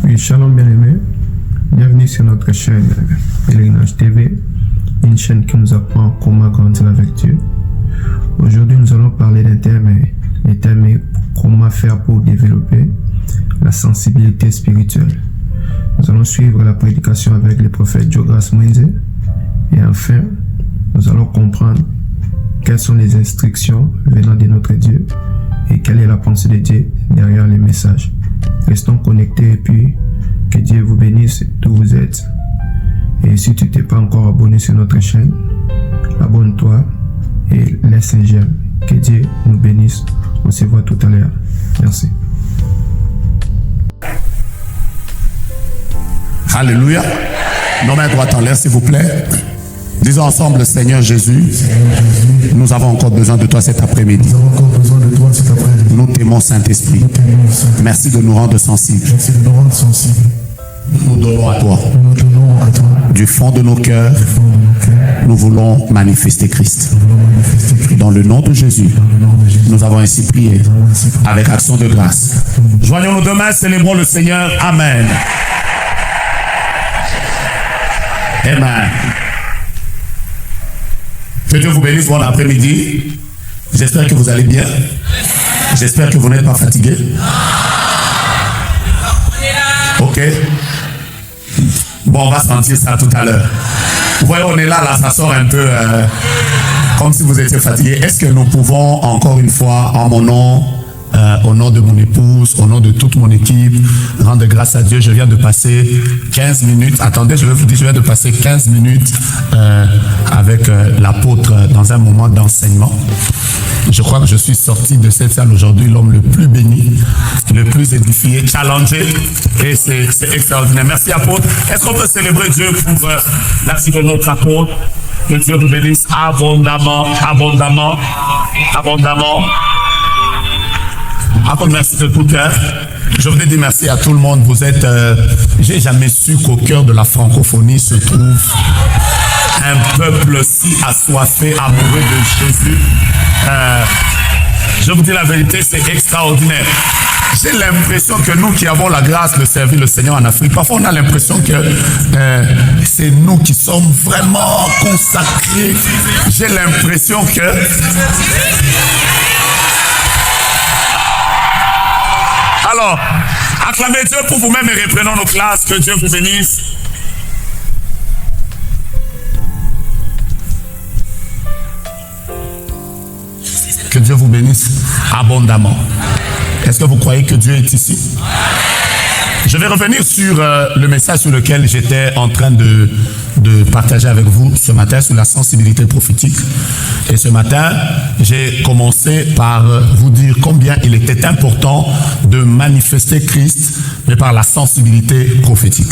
Oui, shalom bien-aimés. Bienvenue sur notre chaîne Pèlerinage TV, une chaîne qui nous apprend comment grandir avec Dieu. Aujourd'hui, nous allons parler d'un thème, comment faire pour développer la sensibilité spirituelle. Nous allons suivre la prédication avec le prophète Jogas Moïse et enfin, nous allons comprendre quelles sont les instructions venant de notre Dieu et quelle est la pensée de Dieu derrière les messages. Restons connectés et puis que Dieu vous bénisse d'où vous êtes. Et si tu t'es pas encore abonné sur notre chaîne, abonne-toi et laisse un j'aime. Que Dieu nous bénisse. On se voit tout à l'heure. Merci. Alléluia. Nos mains droites en l'air, s'il vous plaît. Disons ensemble, Seigneur Jésus, nous avons encore besoin de toi cet après-midi. Nous t'aimons, Saint-Esprit. Merci de nous rendre sensibles. Nous donnons à toi. Du fond de nos cœurs, nous voulons manifester Christ. Dans le nom de Jésus, nous avons ainsi prié avec action de grâce. Joignons nos deux mains, célébrons le Seigneur. Amen. Amen. Que Dieu vous bénisse, bon après-midi. J'espère que vous allez bien. J'espère que vous n'êtes pas fatigué. Ok. Bon, on va sentir ça tout à l'heure. Vous voyez, on est là, ça sort un peu comme si vous étiez fatigué. Est-ce que nous pouvons, encore une fois, en mon nom, au nom de mon épouse, au nom de toute mon équipe, rendre grâce à Dieu. Je viens de passer 15 minutes. Attendez, je vais vous dire, je viens de passer 15 minutes avec l'apôtre dans un moment d'enseignement. Je crois que je suis sorti de cette salle aujourd'hui l'homme le plus béni, le plus édifié, challengé, et c'est extraordinaire. Merci apôtre. Est-ce qu'on peut célébrer Dieu pour la vie de notre apôtre? Que Dieu vous bénisse abondamment, abondamment, abondamment. Apôtre, merci de tout cœur. Je voudrais dire merci à tout le monde. Vous êtes, j'ai jamais su qu'au cœur de la francophonie se trouve un peuple si assoiffé, amoureux de Jésus. Je vous dis la vérité, c'est extraordinaire. J'ai l'impression que nous qui avons la grâce de servir le Seigneur en Afrique, parfois on a l'impression que c'est nous qui sommes vraiment consacrés. J'ai l'impression que... Alors, acclamez Dieu pour vous-même et reprenons nos classes. Que Dieu vous bénisse. Que Dieu vous bénisse abondamment. Est-ce que vous croyez que Dieu est ici? Je vais revenir sur le message sur lequel j'étais en train de partager avec vous ce matin sur la sensibilité prophétique. Et ce matin, j'ai commencé par vous dire combien il était important de manifester Christ, mais par la sensibilité prophétique.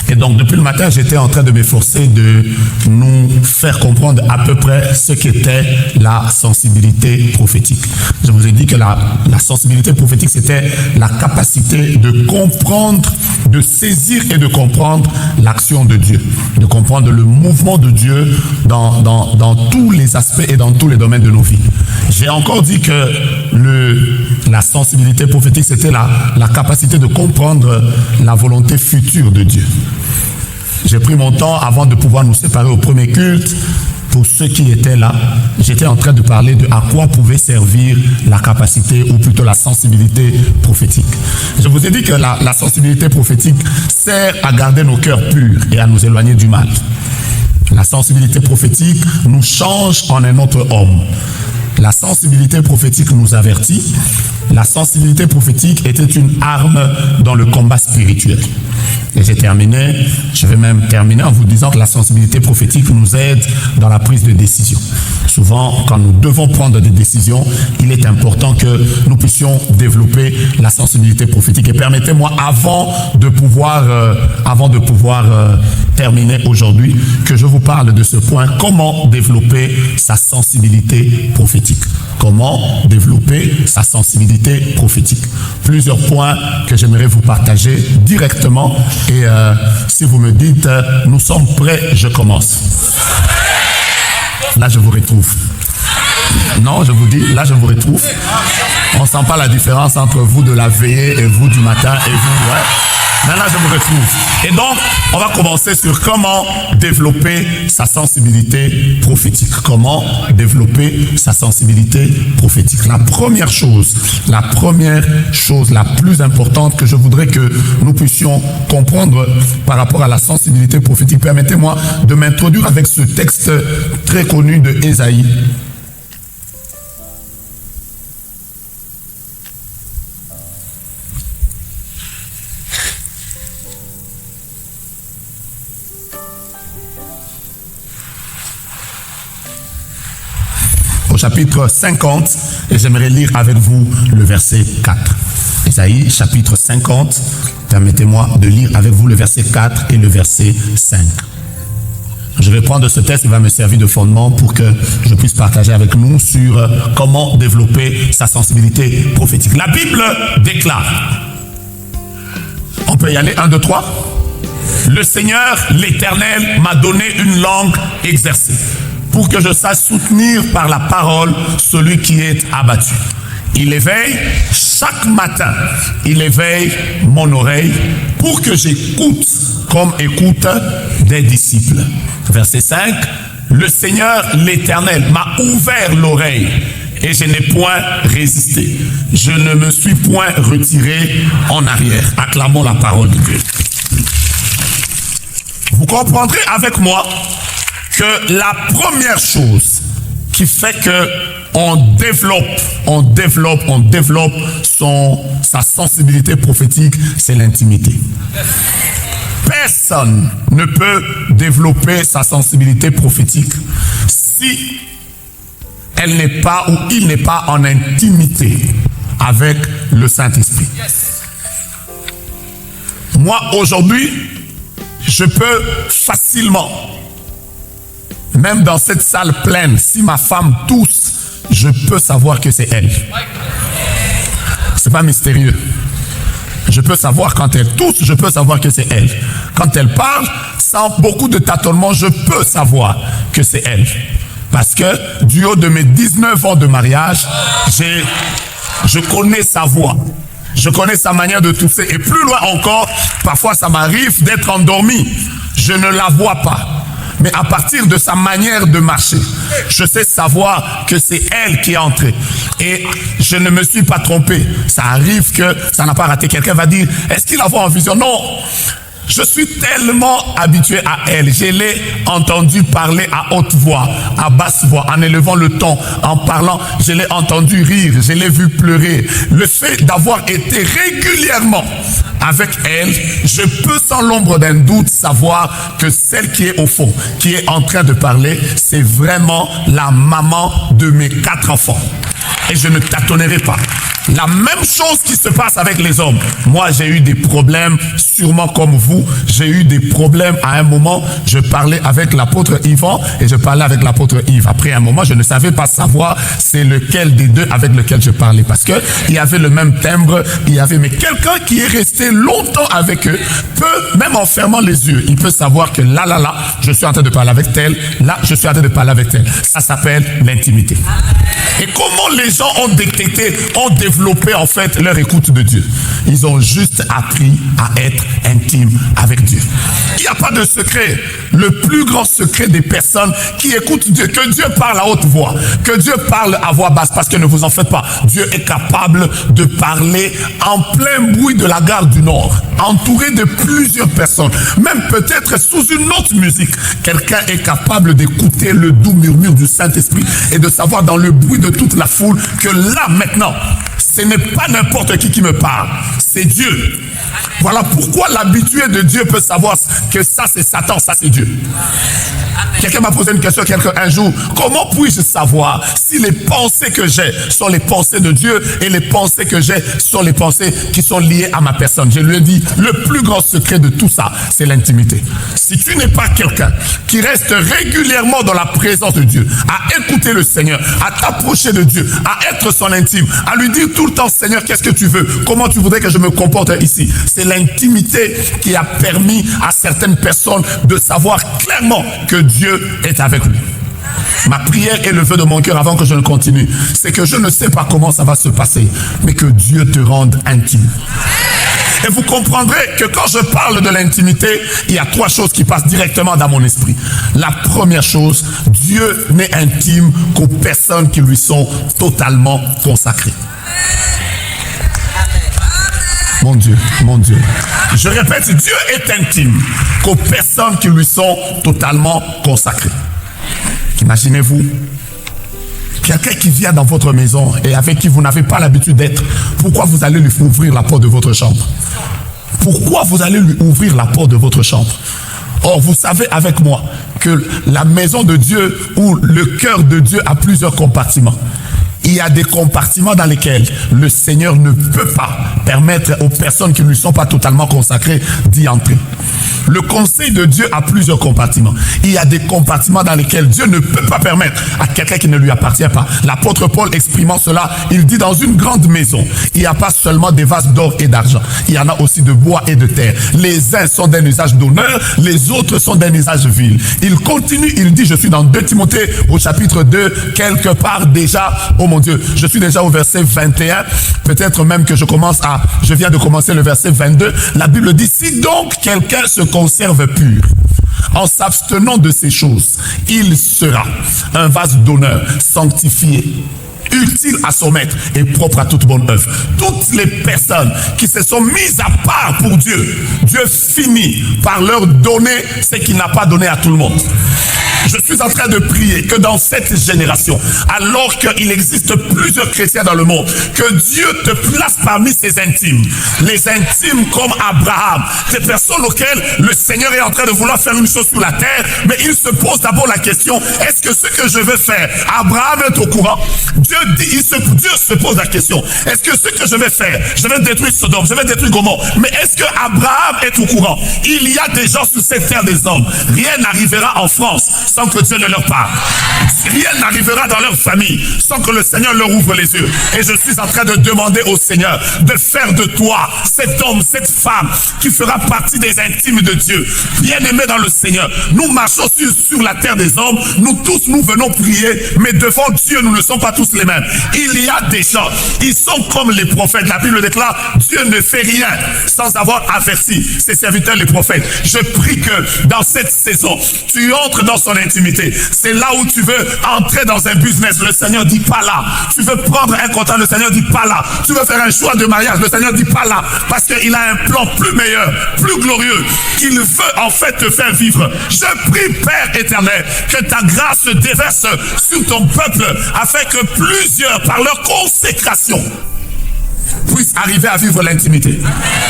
Et donc, depuis le matin, j'étais en train de m'efforcer de nous faire comprendre à peu près ce qu'était la sensibilité prophétique. Je vous ai dit que la sensibilité prophétique, c'était la capacité de comprendre, de saisir et de comprendre l'action de Dieu, de comprendre le mouvement de Dieu dans tous les aspects et dans tous les domaines de nos vies. J'ai encore dit que la sensibilité prophétique, c'était la capacité de comprendre la volonté future de Dieu. J'ai pris mon temps avant de pouvoir nous séparer au premier culte. Pour ceux qui étaient là, j'étais en train de parler de à quoi pouvait servir la capacité ou plutôt la sensibilité prophétique. Je vous ai dit que la sensibilité prophétique sert à garder nos cœurs purs et à nous éloigner du mal. La sensibilité prophétique nous change en un autre homme. La sensibilité prophétique nous avertit. La sensibilité prophétique était une arme dans le combat spirituel. Et je vais même terminer en vous disant que la sensibilité prophétique nous aide dans la prise de décision. Souvent, quand nous devons prendre des décisions, il est important que nous puissions développer la sensibilité prophétique. Et permettez-moi, avant de pouvoir terminer aujourd'hui, que je vous parle de ce point, comment développer sa sensibilité prophétique. Comment développer sa sensibilité prophétique. Plusieurs points que j'aimerais vous partager directement. Et si vous me dites, nous sommes prêts, je commence. Là, je vous retrouve. Non, je vous dis, là, je vous retrouve. On ne sent pas la différence entre vous de la veillée et vous du matin et vous, ouais. Maintenant, je me retrouve. Et donc, on va commencer sur comment développer sa sensibilité prophétique. Comment développer sa sensibilité prophétique. La première chose la plus importante que je voudrais que nous puissions comprendre par rapport à la sensibilité prophétique. Permettez-moi de m'introduire avec ce texte très connu de Ésaïe. Au chapitre 50, et j'aimerais lire avec vous le verset 4. Ésaïe, chapitre 50, permettez-moi de lire avec vous le verset 4 et le verset 5. Je vais prendre ce texte qui va me servir de fondement pour que je puisse partager avec nous sur comment développer sa sensibilité prophétique. La Bible déclare, on peut y aller, 1, 2, 3. Le Seigneur, l'Éternel, m'a donné une langue exercée, pour que je sache soutenir par la parole celui qui est abattu. Il éveille chaque matin, il éveille mon oreille pour que j'écoute comme écoutent des disciples. Verset 5, le Seigneur l'Éternel m'a ouvert l'oreille et je n'ai point résisté. Je ne me suis point retiré en arrière. Acclamons la parole de Dieu. Vous comprendrez avec moi que la première chose qui fait que on développe sa sensibilité prophétique, c'est l'intimité. Personne ne peut développer sa sensibilité prophétique si elle n'est pas ou il n'est pas en intimité avec le Saint-Esprit. Moi, aujourd'hui, je peux facilement, même dans cette salle pleine, si ma femme tousse, je peux savoir que c'est elle. C'est pas mystérieux. Je peux savoir quand elle tousse, je peux savoir que c'est elle. Quand elle parle, sans beaucoup de tâtonnement, je peux savoir que c'est elle. Parce que du haut de mes 19 ans de mariage, je connais sa voix. Je connais sa manière de tousser. Et plus loin encore, parfois ça m'arrive d'être endormi. Je ne la vois pas. Mais à partir de sa manière de marcher, je sais savoir que c'est elle qui est entrée. Et je ne me suis pas trompé. Ça arrive que ça n'a pas raté. Quelqu'un va dire, est-ce qu'il la voit en vision? Non. Je suis tellement habitué à elle. Je l'ai entendu parler à haute voix, à basse voix, en élevant le ton, en parlant. Je l'ai entendu rire, je l'ai vu pleurer. Le fait d'avoir été régulièrement avec elle, je peux sans l'ombre d'un doute savoir que celle qui est au fond, qui est en train de parler, c'est vraiment la maman de mes 4 enfants. Et je ne tâtonnerai pas. La même chose qui se passe avec les hommes. Moi, j'ai eu des problèmes, sûrement comme vous. J'ai eu des problèmes à un moment. Je parlais avec l'apôtre Yvan et je parlais avec l'apôtre Yves. Après un moment, je ne savais pas savoir c'est lequel des deux avec lequel je parlais. Parce que il y avait le même timbre. Mais quelqu'un qui est resté longtemps avec eux peut, même en fermant les yeux, il peut savoir que là, je suis en train de parler avec tel. Là, je suis en train de parler avec tel. Ça s'appelle l'intimité. Et comment les gens ont détecté, ont développé en fait leur écoute de Dieu? Ils ont juste appris à être intimes avec Dieu. Il n'y a pas de secret. Le plus grand secret des personnes qui écoutent Dieu, que Dieu parle à haute voix, que Dieu parle à voix basse, parce que ne vous en faites pas, Dieu est capable de parler en plein bruit de la gare du Nord, entouré de plusieurs personnes, même peut-être sous une autre musique. Quelqu'un est capable d'écouter le doux murmure du Saint-Esprit et de savoir dans le bruit de toute la foule que là maintenant, ce n'est pas n'importe qui me parle, c'est Dieu. Voilà pourquoi l'habitué de Dieu peut savoir que ça c'est Satan, ça c'est Dieu. Quelqu'un m'a posé une question un jour, comment puis-je savoir si les pensées que j'ai sont les pensées de Dieu et les pensées que j'ai sont les pensées qui sont liées à ma personne? Je lui ai dit, le plus grand secret de tout ça, c'est l'intimité. Si tu n'es pas quelqu'un qui reste régulièrement dans la présence de Dieu, à écouter le Seigneur, à t'approcher de Dieu, à être son intime, à lui dire tout le temps, Seigneur, qu'est-ce que tu veux? Comment tu voudrais que je me comporte ici? C'est l'intimité qui a permis à certaines personnes de savoir clairement que Dieu est avec lui. Ma prière et le vœu de mon cœur avant que je ne continue, c'est que je ne sais pas comment ça va se passer, mais que Dieu te rende intime. Et vous comprendrez que quand je parle de l'intimité, il y a 3 choses qui passent directement dans mon esprit. La première chose, Dieu n'est intime qu'aux personnes qui lui sont totalement consacrées. Mon Dieu, mon Dieu. Je répète, Dieu est intime qu'aux personnes qui lui sont totalement consacrées. Imaginez-vous, quelqu'un qui vient dans votre maison et avec qui vous n'avez pas l'habitude d'être, pourquoi vous allez lui ouvrir la porte de votre chambre? Pourquoi vous allez lui ouvrir la porte de votre chambre? Or, vous savez avec moi que la maison de Dieu ou le cœur de Dieu a plusieurs compartiments. Il y a des compartiments dans lesquels le Seigneur ne peut pas permettre aux personnes qui ne lui sont pas totalement consacrées d'y entrer. Le conseil de Dieu a plusieurs compartiments. Il y a des compartiments dans lesquels Dieu ne peut pas permettre à quelqu'un qui ne lui appartient pas. L'apôtre Paul exprimant cela, il dit dans une grande maison, il n'y a pas seulement des vases d'or et d'argent. Il y en a aussi de bois et de terre. Les uns sont d'un usage d'honneur, les autres sont d'un usage vil. Il continue, il dit, je suis dans 2 Timothée au chapitre 2, quelque part déjà, oh mon Dieu, je suis déjà au verset 21, peut-être même que je viens de commencer le verset 22. La Bible dit, si donc quelqu'un se conserve pur, en s'abstenant de ces choses, il sera un vase d'honneur, sanctifié, utile à son maître et propre à toute bonne œuvre. Toutes les personnes qui se sont mises à part pour Dieu, Dieu finit par leur donner ce qu'il n'a pas donné à tout le monde. Je suis en train de prier que dans cette génération, alors qu'il existe plusieurs chrétiens dans le monde, que Dieu te place parmi ses intimes. Les intimes comme Abraham, ces personnes auxquelles le Seigneur est en train de vouloir faire une chose sur la terre, mais il se pose d'abord la question, est-ce que ce que je veux faire, Abraham est au courant? Dieu se pose la question, est-ce que ce que je vais faire, je vais détruire Sodome, je vais détruire Gomorrhe, mais est-ce que Abraham est au courant? Il y a des gens sur cette terre des hommes, rien n'arrivera en France sans que Dieu ne leur parle. Rien n'arrivera dans leur famille sans que le Seigneur leur ouvre les yeux. Et je suis en train de demander au Seigneur de faire de toi cet homme, cette femme qui fera partie des intimes de Dieu. Bien-aimé dans le Seigneur, nous marchons sur la terre des hommes, nous tous nous venons prier, mais devant Dieu nous ne sommes pas tous les mêmes. Il y a des gens, ils sont comme les prophètes. La Bible déclare, Dieu ne fait rien sans avoir averti ses serviteurs les prophètes. Je prie que dans cette saison, tu entres dans son intimité. C'est là où tu veux entrer dans un business. Le Seigneur dit pas là. Tu veux prendre un contrat. Le Seigneur dit pas là. Tu veux faire un choix de mariage. Le Seigneur dit pas là. Parce qu'il a un plan plus meilleur, plus glorieux, qu'il veut en fait te faire vivre. Je prie, Père éternel, que ta grâce se déverse sur ton peuple afin que plusieurs, par leur consécration, puissent arriver à vivre l'intimité.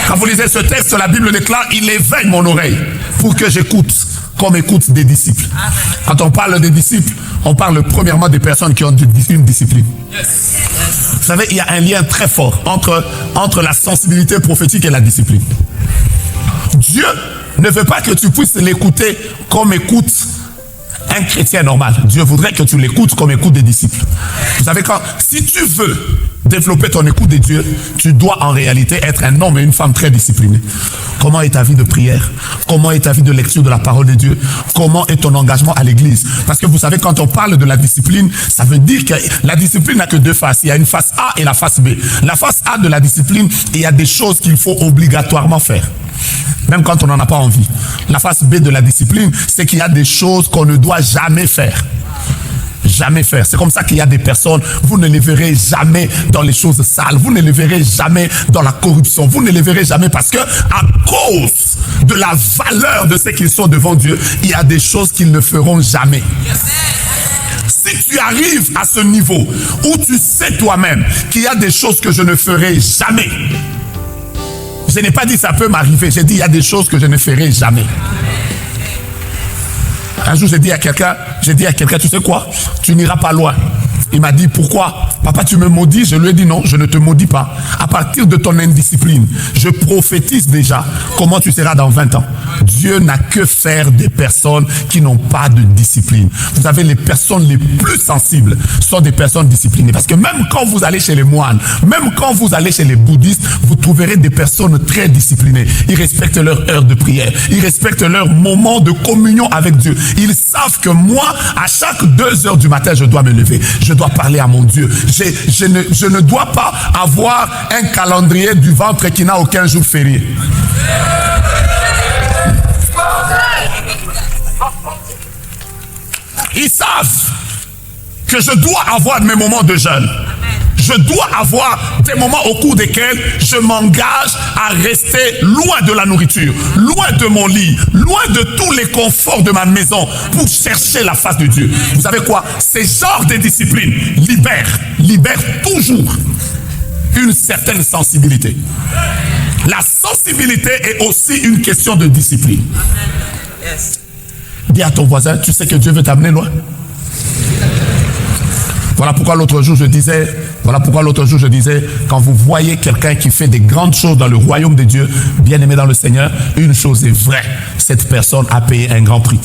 Quand vous lisez ce texte, la Bible déclare, il éveille mon oreille pour que j'écoute comme écoute des disciples. Quand on parle des disciples, on parle premièrement des personnes qui ont une discipline. Vous savez, il y a un lien très fort entre la sensibilité prophétique et la discipline. Dieu ne veut pas que tu puisses l'écouter comme écoute un chrétien normal. Dieu voudrait que tu l'écoutes comme écoute des disciples. Vous savez, si tu veux développer ton écoute de Dieu, tu dois en réalité être un homme et une femme très disciplinés. Comment est ta vie de prière? Comment est ta vie de lecture de la parole de Dieu? Comment est ton engagement à l'église? Parce que vous savez, quand on parle de la discipline, ça veut dire que la discipline n'a que 2 faces. Il y a une face A et la face B. La face A de la discipline, il y a des choses qu'il faut obligatoirement faire, même quand on n'en a pas envie. La face B de la discipline, c'est qu'il y a des choses qu'on ne doit jamais faire. Jamais faire. C'est comme ça qu'il y a des personnes, vous ne les verrez jamais dans les choses sales, vous ne les verrez jamais dans la corruption, vous ne les verrez jamais parce que à cause de la valeur de ce qu'ils sont devant Dieu, il y a des choses qu'ils ne feront jamais. Si tu arrives à ce niveau où tu sais toi-même qu'il y a des choses que je ne ferai jamais, je n'ai pas dit ça peut m'arriver, j'ai dit il y a des choses que je ne ferai jamais. Un jour, j'ai dit à quelqu'un, tu sais quoi, tu n'iras pas loin. Il m'a dit, pourquoi? Papa, tu me maudis? Je lui ai dit, non, je ne te maudis pas. À partir de ton indiscipline, je prophétise déjà comment tu seras dans 20 ans, Dieu n'a que faire des personnes qui n'ont pas de discipline. Vous savez, les personnes les plus sensibles sont des personnes disciplinées. Parce que même quand vous allez chez les moines, même quand vous allez chez les bouddhistes, vous trouverez des personnes très disciplinées. Ils respectent leur heure de prière. Ils respectent leur moment de communion avec Dieu. Ils savent que moi, à chaque 2 heures du matin, je dois me lever. Je dois parler à mon Dieu. Je ne dois pas avoir un calendrier du ventre qui n'a aucun jour férié. Ils savent que je dois avoir mes moments de jeûne. Je dois avoir des moments au cours desquels je m'engage à rester loin de la nourriture, loin de mon lit, loin de tous les conforts de ma maison pour chercher la face de Dieu. Vous savez quoi? Ces genres de disciplines libèrent toujours une certaine sensibilité. La sensibilité est aussi une question de discipline. Dis à ton voisin, tu sais que Dieu veut t'amener loin. Voilà pourquoi l'autre jour je disais, quand vous voyez quelqu'un qui fait des grandes choses dans le royaume de Dieu, bien aimé dans le Seigneur, une chose est vraie, cette personne a payé un grand prix.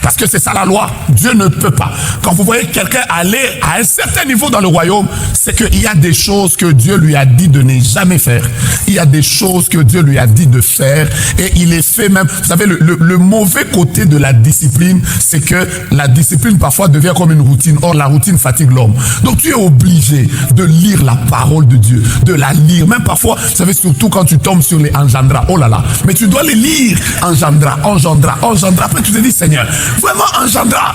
Parce que c'est ça la loi. Dieu ne peut pas. Quand vous voyez quelqu'un aller à un certain niveau dans le royaume, c'est qu'il y a des choses que Dieu lui a dit de ne jamais faire. Il y a des choses que Dieu lui a dit de faire et il les fait même. Vous savez, le mauvais côté de la discipline, c'est que la discipline parfois devient comme une routine. Or, la routine fatigue l'homme. Donc, tu es obligé de lire la parole de Dieu, de la lire. Même parfois, vous savez, surtout quand tu tombes sur les engendras. Oh là là. Mais tu dois les lire. Engendra. Après, tu te dis, Seigneur, vraiment engendra.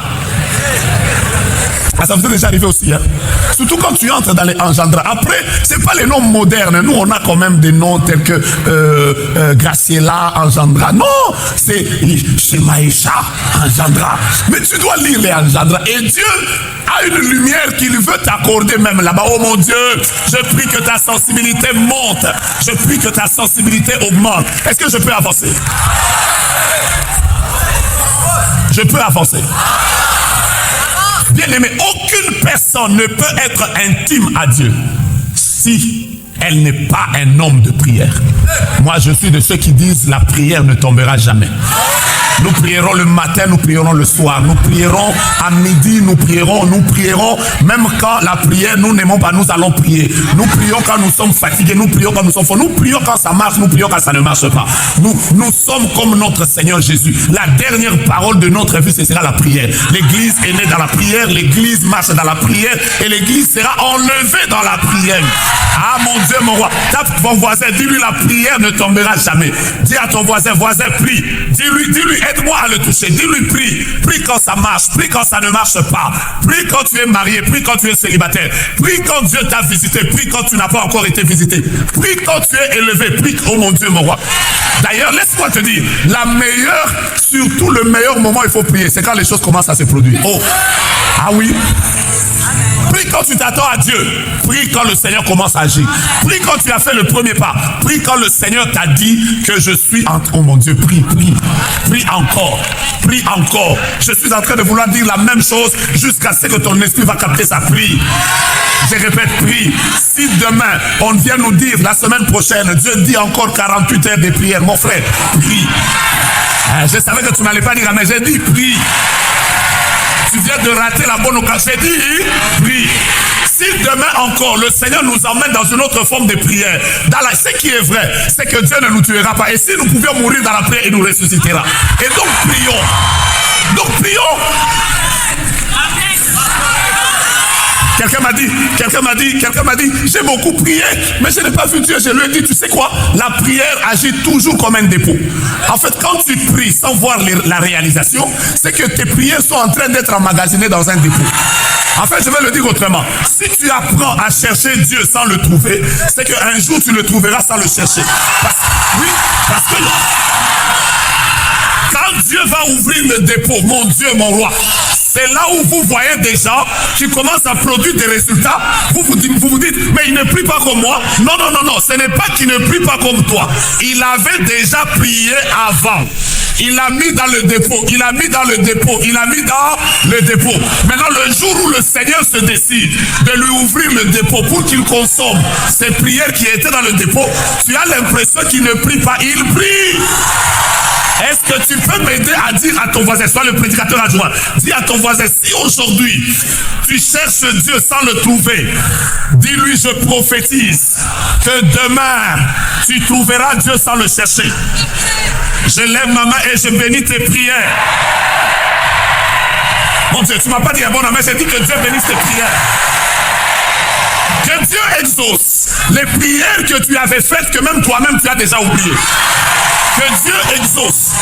Ah, ça vous est déjà arrivé aussi, hein? Surtout quand tu entres dans les engendras. Après, c'est pas les noms modernes. Nous, on a quand même des noms tels que Graciela, engendra. Non, c'est Shemaïcha, engendra. Mais tu dois lire les engendras. Et Dieu a une lumière qu'il veut t'accorder même là-bas. Oh mon Dieu, je prie que ta sensibilité monte. Je prie que ta sensibilité augmente. Est-ce que je peux avancer? Je peux avancer. Bien aimé, aucune personne ne peut être intime à Dieu si elle n'est pas un homme de prière. Moi, je suis de ceux qui disent la prière ne tombera jamais. Nous prierons le matin, nous prierons le soir, nous prierons à midi, nous prierons, même quand la prière, nous n'aimons pas, nous allons prier. Nous prions quand nous sommes fatigués, nous prions quand nous sommes forts, nous prions quand ça marche, nous prions quand ça ne marche pas. Nous sommes comme notre Seigneur Jésus. La dernière parole de notre vie, ce sera la prière. L'église est née dans la prière, l'église marche dans la prière et l'église sera enlevée dans la prière. Ah mon Dieu, mon roi, tape ton voisin, dis-lui la prière ne tombera jamais. Dis à ton voisin, prie. Dis-lui, aide-moi à le toucher. Dis-lui, prie. Prie quand ça marche. Prie quand ça ne marche pas. Prie quand tu es marié. Prie quand tu es célibataire. Prie quand Dieu t'a visité. Prie quand tu n'as pas encore été visité. Prie quand tu es élevé. Prie, oh mon Dieu, mon roi. D'ailleurs, laisse-moi te dire, surtout le meilleur moment, il faut prier. C'est quand les choses commencent à se produire. Oh, ah oui. Prie quand tu t'attends à Dieu. Prie quand le Seigneur commence à agir. Prie quand tu as fait le premier pas. Prie quand le Seigneur t'a dit que je suis en... Oh mon Dieu, prie. Prie encore. Prie encore. Je suis en train de vouloir dire la même chose jusqu'à ce que ton esprit va capter sa prière. Je répète, prie. Si demain, on vient nous dire, la semaine prochaine, Dieu dit encore 48 heures de prière, mon frère, prie. Je savais que tu n'allais pas dire, mais j'ai dit, prie. Tu viens de rater la bonne occasion. J'ai dit, prie. Si demain encore, le Seigneur nous emmène dans une autre forme de prière, ce qui est vrai, c'est que Dieu ne nous tuera pas. Et si nous pouvions mourir dans la prière, il nous ressuscitera. Et donc, prions. Quelqu'un m'a dit, j'ai beaucoup prié, mais je n'ai pas vu Dieu. Je lui ai dit, tu sais quoi? La prière agit toujours comme un dépôt. En fait, quand tu pries sans voir la réalisation, c'est que tes prières sont en train d'être emmagasinées dans un dépôt. En fait, je vais le dire autrement. Si tu apprends à chercher Dieu sans le trouver, c'est qu'un jour tu le trouveras sans le chercher. Parce que quand Dieu va ouvrir le dépôt, mon Dieu, mon roi, c'est là où vous voyez des gens qui commencent à produire des résultats. Vous vous dites, mais il ne prie pas comme moi. Non, ce n'est pas qu'il ne prie pas comme toi. Il avait déjà prié avant. Il l'a mis dans le dépôt. Il l'a mis dans le dépôt. Il l'a mis dans le dépôt. Maintenant, le jour où le Seigneur se décide de lui ouvrir le dépôt pour qu'il consomme ces prières qui étaient dans le dépôt, tu as l'impression qu'il ne prie pas. Il prie. Est-ce que tu peux m'aider à dire à ton voisin, soit le prédicateur adjoint, dis à ton voisin, si aujourd'hui tu cherches Dieu sans le trouver, dis-lui, je prophétise que demain tu trouveras Dieu sans le chercher. Je lève ma main et je bénis tes prières. Mon Dieu, tu ne m'as pas dit un bon amen, j'ai dit que Dieu bénisse tes prières. Que Dieu exauce les prières que tu avais faites, que même toi-même tu as déjà oubliées. Que Dieu exauce.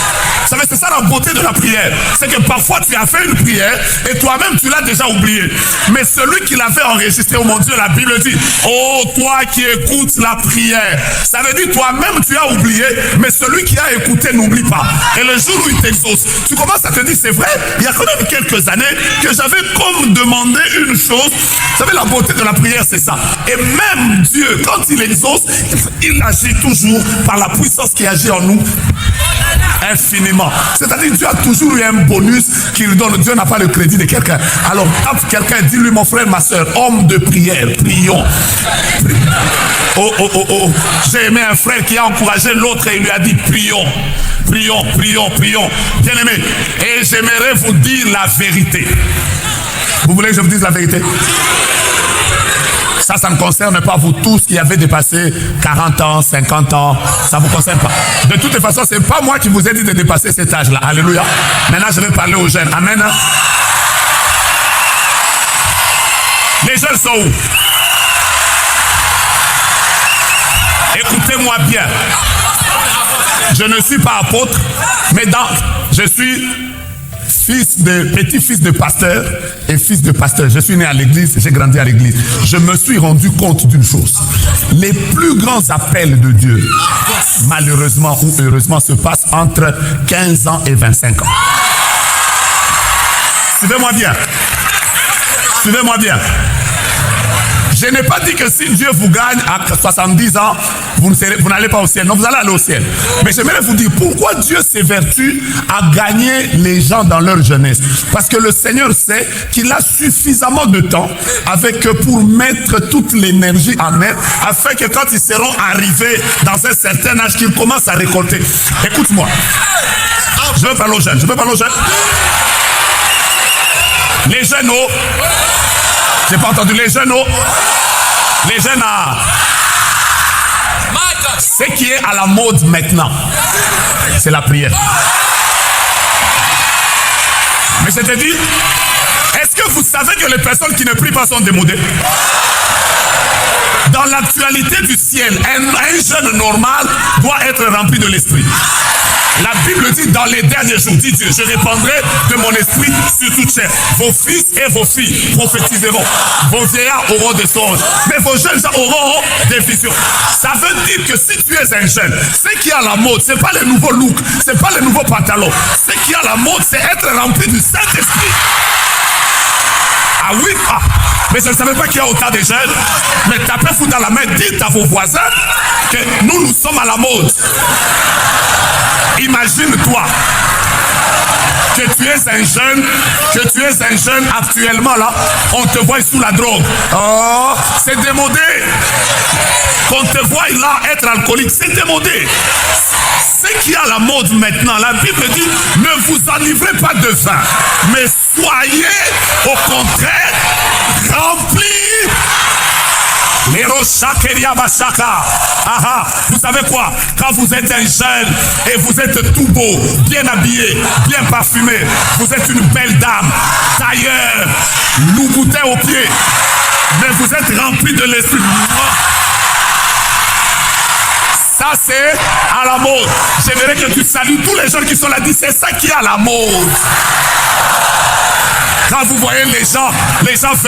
Vous savez, c'est ça la beauté de la prière. C'est que parfois tu as fait une prière et toi-même tu l'as déjà oubliée. Mais celui qui l'avait enregistré, oh mon Dieu, la Bible dit, oh toi qui écoutes la prière. Ça veut dire toi-même tu as oublié, mais celui qui a écouté n'oublie pas. Et le jour où il t'exauce, tu commences à te dire, c'est vrai, il y a quand même quelques années que j'avais comme demandé une chose. Vous savez, la beauté de la prière, c'est ça. Et même Dieu, quand il exauce, il agit toujours par la puissance qui agit en nous infiniment. C'est-à-dire Dieu a toujours eu un bonus qu'il donne. Dieu n'a pas le crédit de quelqu'un. Alors, quand quelqu'un dit, lui, mon frère, ma soeur, homme de prière, prions. Oh. J'ai aimé un frère qui a encouragé l'autre et il lui a dit, prions. Prions. Bien aimé. Et j'aimerais vous dire la vérité. Vous voulez que je vous dise la vérité? Ça ne concerne pas vous tous qui avez dépassé 40 ans, 50 ans. Ça ne vous concerne pas. De toute façon, ce n'est pas moi qui vous ai dit de dépasser cet âge-là. Alléluia. Maintenant, je vais parler aux jeunes. Amen. Les jeunes sont où? Écoutez-moi bien. Je ne suis pas apôtre, mais je suis petit-fils de pasteur et fils de pasteur. Je suis né à l'église, j'ai grandi à l'église. Je me suis rendu compte d'une chose. Les plus grands appels de Dieu, malheureusement ou heureusement, se passent entre 15 ans et 25 ans. Suivez-moi bien. Je n'ai pas dit que si Dieu vous gagne à 70 ans, vous n'allez pas au ciel. Non, vous allez aller au ciel. Mais j'aimerais vous dire pourquoi Dieu s'évertue à gagner les gens dans leur jeunesse. Parce que le Seigneur sait qu'il a suffisamment de temps avec eux pour mettre toute l'énergie en eux, afin que quand ils seront arrivés dans un certain âge, qu'ils commencent à récolter. Écoute-moi. Je veux parler aux jeunes. Les jeunes, oh. J'ai pas entendu les jeunes, oh. Les jeunes, ah. Ce qui est à la mode maintenant, c'est la prière. Mais je te dis, est-ce que vous savez que les personnes qui ne prient pas sont démodées? Dans l'actualité du ciel, un jeune normal doit être rempli de l'esprit. La Bible dit dans les derniers jours, dit Dieu, je répandrai de mon esprit sur toute chair. Vos fils et vos filles prophétiseront. Vos vieillards auront des songes. Mais vos jeunes auront des visions. Ça veut dire que si tu es un jeune, ce qui est à la mode, ce n'est pas les nouveaux looks, ce n'est pas les nouveaux pantalons. Ce qui est à la mode, c'est être rempli du Saint-Esprit. Ah oui, mais je ne savais pas qu'il y a autant de jeunes. Mais tapez-vous dans la main, dites à vos voisins que nous sommes à la mode. Imagine-toi que tu es un jeune actuellement là, on te voit sous la drogue. Oh, c'est démodé. Qu'on te voit là être alcoolique, c'est démodé. Ce qui est à la mode maintenant, la Bible dit, ne vous enivrez pas de vin, mais soyez au contraire remplis. Vous savez quoi? Quand vous êtes un jeune et vous êtes tout beau, bien habillé, bien parfumé, vous êtes une belle dame, tailleur, louboutin aux pieds, mais vous êtes rempli de l'esprit. Ça c'est à la mode. J'aimerais que tu salues tous les gens qui sont là, dis c'est ça qui est à la mode. Quand vous voyez les gens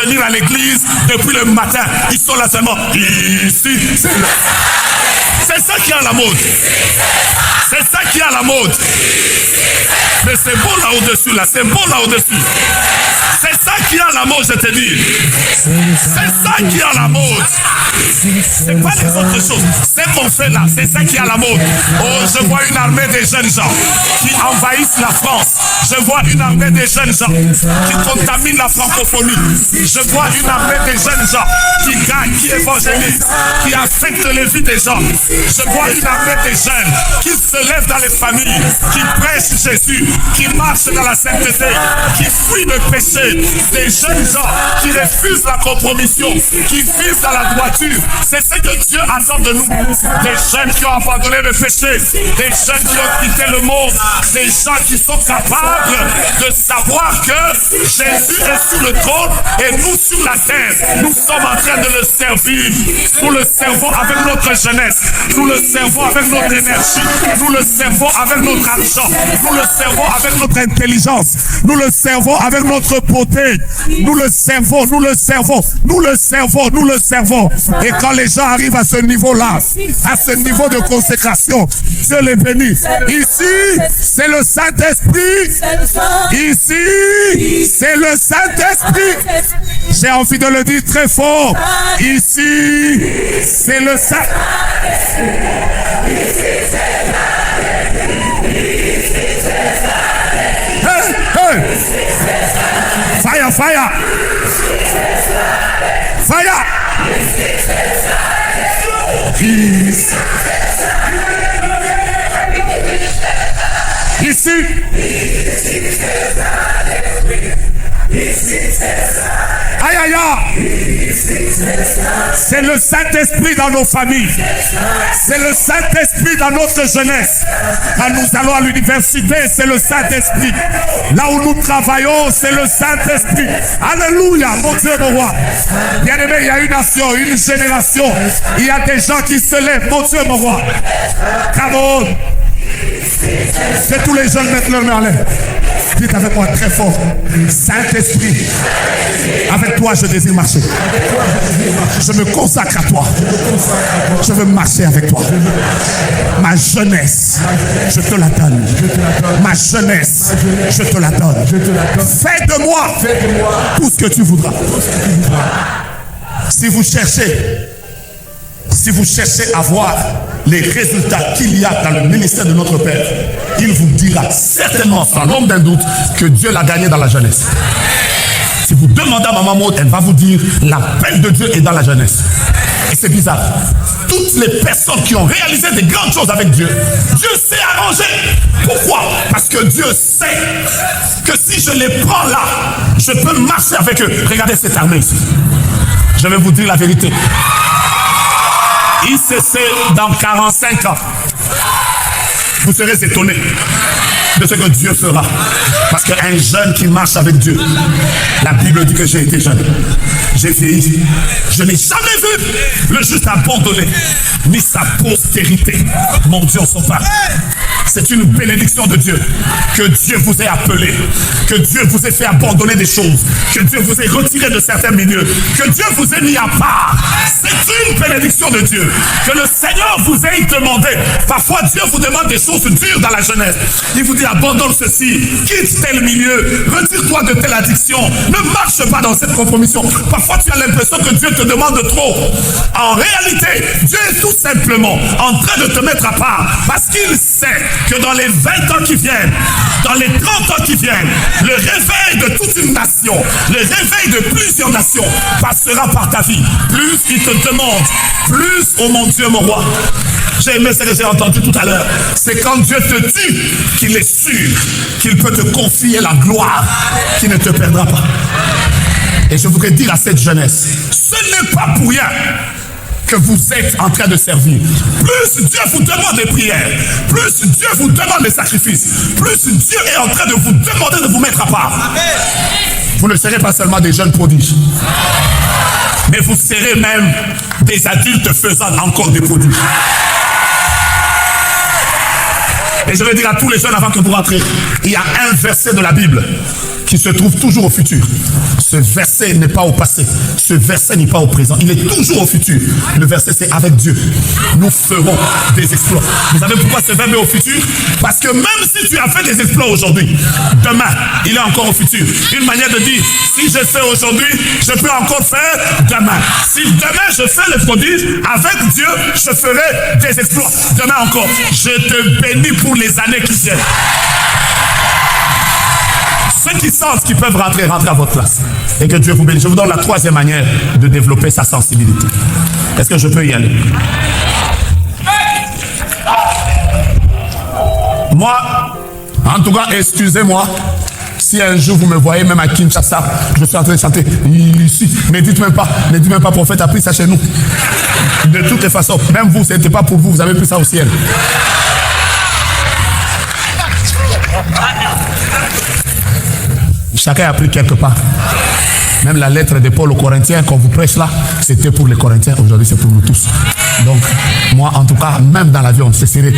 venir à l'église depuis le matin, ils sont là seulement. Ici, c'est ça qui est à la mode. C'est ça qui est à la mode. Mais c'est bon là au-dessus, là. C'est bon là au-dessus. C'est ça qui est à la mode, je te dis. C'est ça qui est à la mode. C'est pas les autres choses. C'est qu'on fait là, c'est ça qui est à la mode. Oh, je vois une armée de jeunes gens qui envahissent la France. Je vois une armée de jeunes gens qui contaminent la francophonie. Je vois une armée de jeunes gens qui gagnent, qui évangélisent, qui affectent les vies des gens. Je vois une armée de jeunes qui se lèvent dans les familles, qui prêchent Jésus, qui marchent dans la sainteté, qui fuient le péché. Des jeunes gens qui refusent la compromission, qui vivent dans la droiture. C'est ce que Dieu attend de nous. Des jeunes qui ont abandonné le péché, des jeunes qui ont quitté le monde, des gens qui sont capables de savoir que Jésus est sur le trône et nous sur la terre. Nous sommes en train de le servir. Nous le servons avec notre jeunesse. Nous le servons avec notre énergie. Nous le servons avec notre argent. Nous le servons avec notre intelligence. Nous le servons avec notre beauté. Nous le servons, nous le servons, nous le servons, nous le servons. Et quand les gens arrivent à ce niveau-là, à ce niveau de consécration, Dieu les bénit. Ici, c'est le Saint-Esprit. Ici, c'est le Saint-Esprit. J'ai envie de le dire très fort. Ici, c'est le Saint-Esprit. Hey, hey. Fire, fire. Fire. Peace. Ici. Aïe, aïe, aïe. C'est le Saint-Esprit dans nos familles. C'est le Saint-Esprit dans notre jeunesse. Quand nous allons à l'université, c'est le Saint-Esprit. Là où nous travaillons, c'est le Saint-Esprit. Alléluia, mon Dieu, mon roi. Bien aimé, il y a une nation, une génération. Il y a des gens qui se lèvent, mon Dieu, mon roi. Come on. Que tous les jeunes mettent leur main en l'air. Dites avec moi très fort. Saint-Esprit, avec toi je désire marcher. Je me consacre à toi. Je veux marcher avec toi. Ma jeunesse, je te la donne. Ma jeunesse, je te la donne. Fais de moi tout ce que tu voudras. Si vous cherchez à voir les résultats qu'il y a dans le ministère de notre Père, il vous dira certainement, sans l'ombre d'un doute, que Dieu l'a gagné dans la jeunesse. Si vous demandez à Maman Maud, elle va vous dire la peine de Dieu est dans la jeunesse. Et c'est bizarre. Toutes les personnes qui ont réalisé des grandes choses avec Dieu, Dieu sait arranger. Pourquoi? Parce que Dieu sait que si je les prends là, je peux marcher avec eux. Regardez cette armée ici. Je vais vous dire la vérité. ICC dans 45 ans. Vous serez étonnés de ce que Dieu fera. Parce qu'un jeune qui marche avec Dieu, la Bible dit que j'ai été jeune. J'ai vieilli. Je n'ai jamais vu le juste abandonné, ni sa postérité. Mon Dieu, on s'en parle. C'est une bénédiction de Dieu. Que Dieu vous ait appelé. Que Dieu vous ait fait abandonner des choses. Que Dieu vous ait retiré de certains milieux. Que Dieu vous ait mis à part. C'est une bénédiction de Dieu. Que le Seigneur vous ait demandé. Parfois, Dieu vous demande des choses dures dans la jeunesse. Il vous dit, abandonne ceci. Quitte tel milieu. Retire-toi de telle addiction. Ne marche pas dans cette compromission. Parfois, tu as l'impression que Dieu te demande trop. En réalité, Dieu est tout simplement en train de te mettre à part. Parce qu'il sait que dans les 20 ans qui viennent, dans les 30 ans qui viennent, le réveil de toute une nation, le réveil de plusieurs nations passera par ta vie. Plus il te demande, plus, oh mon Dieu, mon roi. J'ai aimé ce que j'ai entendu tout à l'heure. C'est quand Dieu te tue qu'il est sûr qu'il peut te confier la gloire qui ne te perdra pas. Et je voudrais dire à cette jeunesse, ce n'est pas pour rien que vous êtes en train de servir. Plus Dieu vous demande des prières, plus Dieu vous demande des sacrifices, plus Dieu est en train de vous demander de vous mettre à part. Vous ne serez pas seulement des jeunes prodiges, mais vous serez même des adultes faisant encore des prodiges. Et je vais dire à tous les jeunes avant que vous rentrez, il y a un verset de la Bible qui se trouve toujours au futur. Ce verset n'est pas au passé. Ce verset n'est pas au présent. Il est toujours au futur. Le verset, c'est avec Dieu. Nous ferons des exploits. Vous savez pourquoi ce verbe est au futur? Parce que même si tu as fait des exploits aujourd'hui, demain, il est encore au futur. Une manière de dire, si je fais aujourd'hui, je peux encore faire demain. Si demain je fais le prodige, avec Dieu, je ferai des exploits. Demain encore, je te bénis pour les années qui viennent. Ceux qui sentent qu'ils peuvent rentrer à votre place. Et que Dieu vous bénisse. Je vous donne la troisième manière de développer sa sensibilité. Est-ce que je peux y aller? Moi, en tout cas, excusez-moi, si un jour vous me voyez même à Kinshasa, je suis en train de chanter ici, ne dites même pas, prophète a pris ça chez nous. De toutes les façons, même vous, ce n'était pas pour vous, vous avez pris ça au ciel. Chacun a pris quelque part. Même la lettre de Paul aux Corinthiens qu'on vous prêche là, c'était pour les Corinthiens. Aujourd'hui, c'est pour nous tous. Donc, moi, en tout cas, même dans l'avion, c'est serré.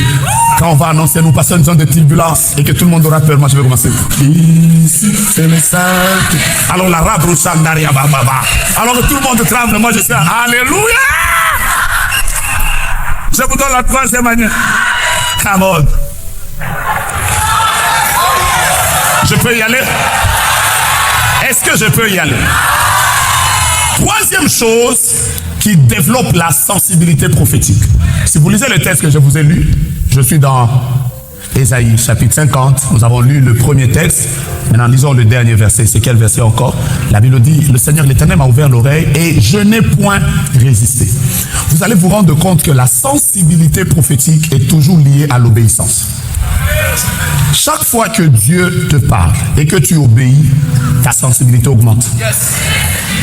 Quand on va annoncer, nous passons une zone de turbulence et que tout le monde aura peur, moi, je vais commencer. Ici, c'est le saint. Alors, la rabre sandaria bababa. Alors que tout le monde tremble, moi, je suis alléluia. Je vous donne la troisième manière. Come on. Je peux y aller? Est-ce que je peux y aller? Troisième chose qui développe la sensibilité prophétique. Si vous lisez le texte que je vous ai lu, je suis dans Ésaïe chapitre 50. Nous avons lu le premier texte. Maintenant, lisons le dernier verset. C'est quel verset encore? La Bible dit, le Seigneur l'Éternel m'a ouvert l'oreille et je n'ai point résisté. Vous allez vous rendre compte que la sensibilité prophétique est toujours liée à l'obéissance. Chaque fois que Dieu te parle et que tu obéis, ta sensibilité augmente.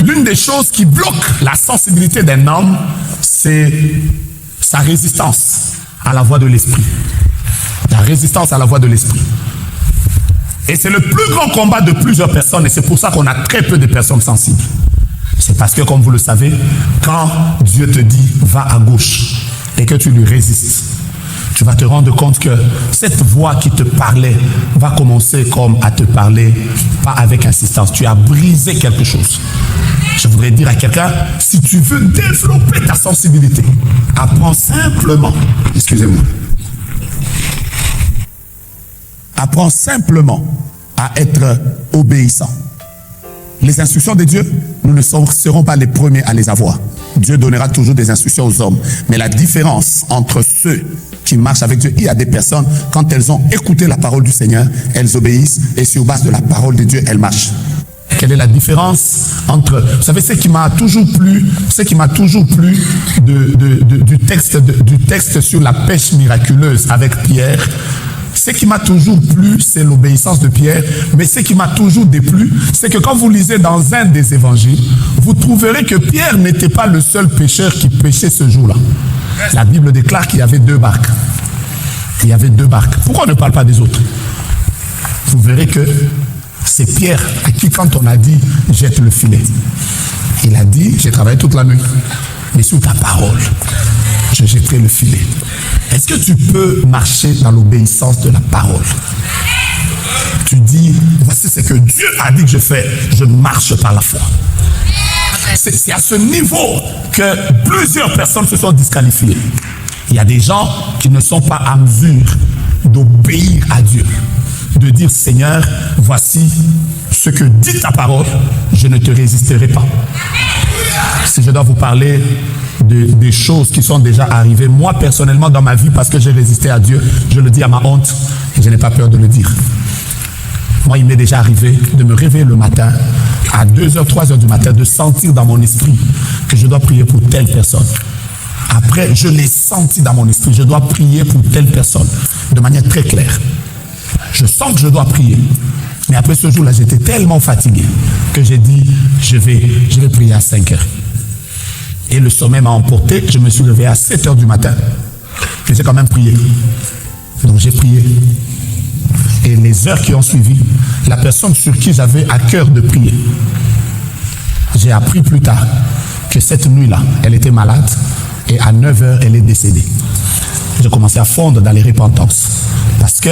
L'une des choses qui bloque la sensibilité d'un homme, c'est sa résistance à la voix de l'esprit. La résistance à la voix de l'esprit. Et c'est le plus grand combat de plusieurs personnes et c'est pour ça qu'on a très peu de personnes sensibles. C'est parce que, comme vous le savez, quand Dieu te dit « va à gauche » et que tu lui résistes, tu vas te rendre compte que cette voix qui te parlait va commencer comme à te parler, pas avec insistance. Tu as brisé quelque chose. Je voudrais dire à quelqu'un, si tu veux développer ta sensibilité, apprends simplement, apprends simplement à être obéissant. Les instructions de Dieu, nous ne serons pas les premiers à les avoir. Dieu donnera toujours des instructions aux hommes. Mais la différence entre ceux qui marchent avec Dieu, il y a des personnes, quand elles ont écouté la parole du Seigneur, elles obéissent et sur base de la parole de Dieu, elles marchent. Quelle est la différence entre... Vous savez, ce qui m'a toujours plu du texte sur la pêche miraculeuse avec Pierre, ce qui m'a toujours plu, c'est l'obéissance de Pierre. Mais ce qui m'a toujours déplu, c'est que quand vous lisez dans un des évangiles, vous trouverez que Pierre n'était pas le seul pêcheur qui pêchait ce jour-là. La Bible déclare qu'il y avait 2 barques. Il y avait 2 barques. Pourquoi on ne parle pas des autres? Vous verrez que c'est Pierre à qui, quand on a dit « jette le filet », il a dit « j'ai travaillé toute la nuit, mais sous ta parole, je jetterai le filet ». Est-ce que tu peux marcher dans l'obéissance de la parole? Tu dis, voici ce que Dieu a dit que je fais, je marche par la foi. C'est à ce niveau que plusieurs personnes se sont disqualifiées. Il y a des gens qui ne sont pas à mesure d'obéir à Dieu. De dire, Seigneur, voici ce que dit ta parole, je ne te résisterai pas. Si je dois vous parler des choses qui sont déjà arrivées, moi personnellement dans ma vie, parce que j'ai résisté à Dieu, je le dis à ma honte, et je n'ai pas peur de le dire. Moi, il m'est déjà arrivé de me réveiller le matin, à 2h, 3h du matin, de sentir dans mon esprit que je dois prier pour telle personne. Après, je l'ai senti dans mon esprit, je dois prier pour telle personne, de manière très claire. Je sens que je dois prier. Mais après ce jour-là, j'étais tellement fatigué que j'ai dit, je vais prier à 5h. Et le sommeil m'a emporté, je me suis réveillé à 7h du matin. J'ai quand même prié. Donc j'ai prié. Et les heures qui ont suivi, la personne sur qui j'avais à cœur de prier, j'ai appris plus tard que cette nuit-là, elle était malade et à 9h, elle est décédée. j'ai commencé à fondre dans les repentances. Parce que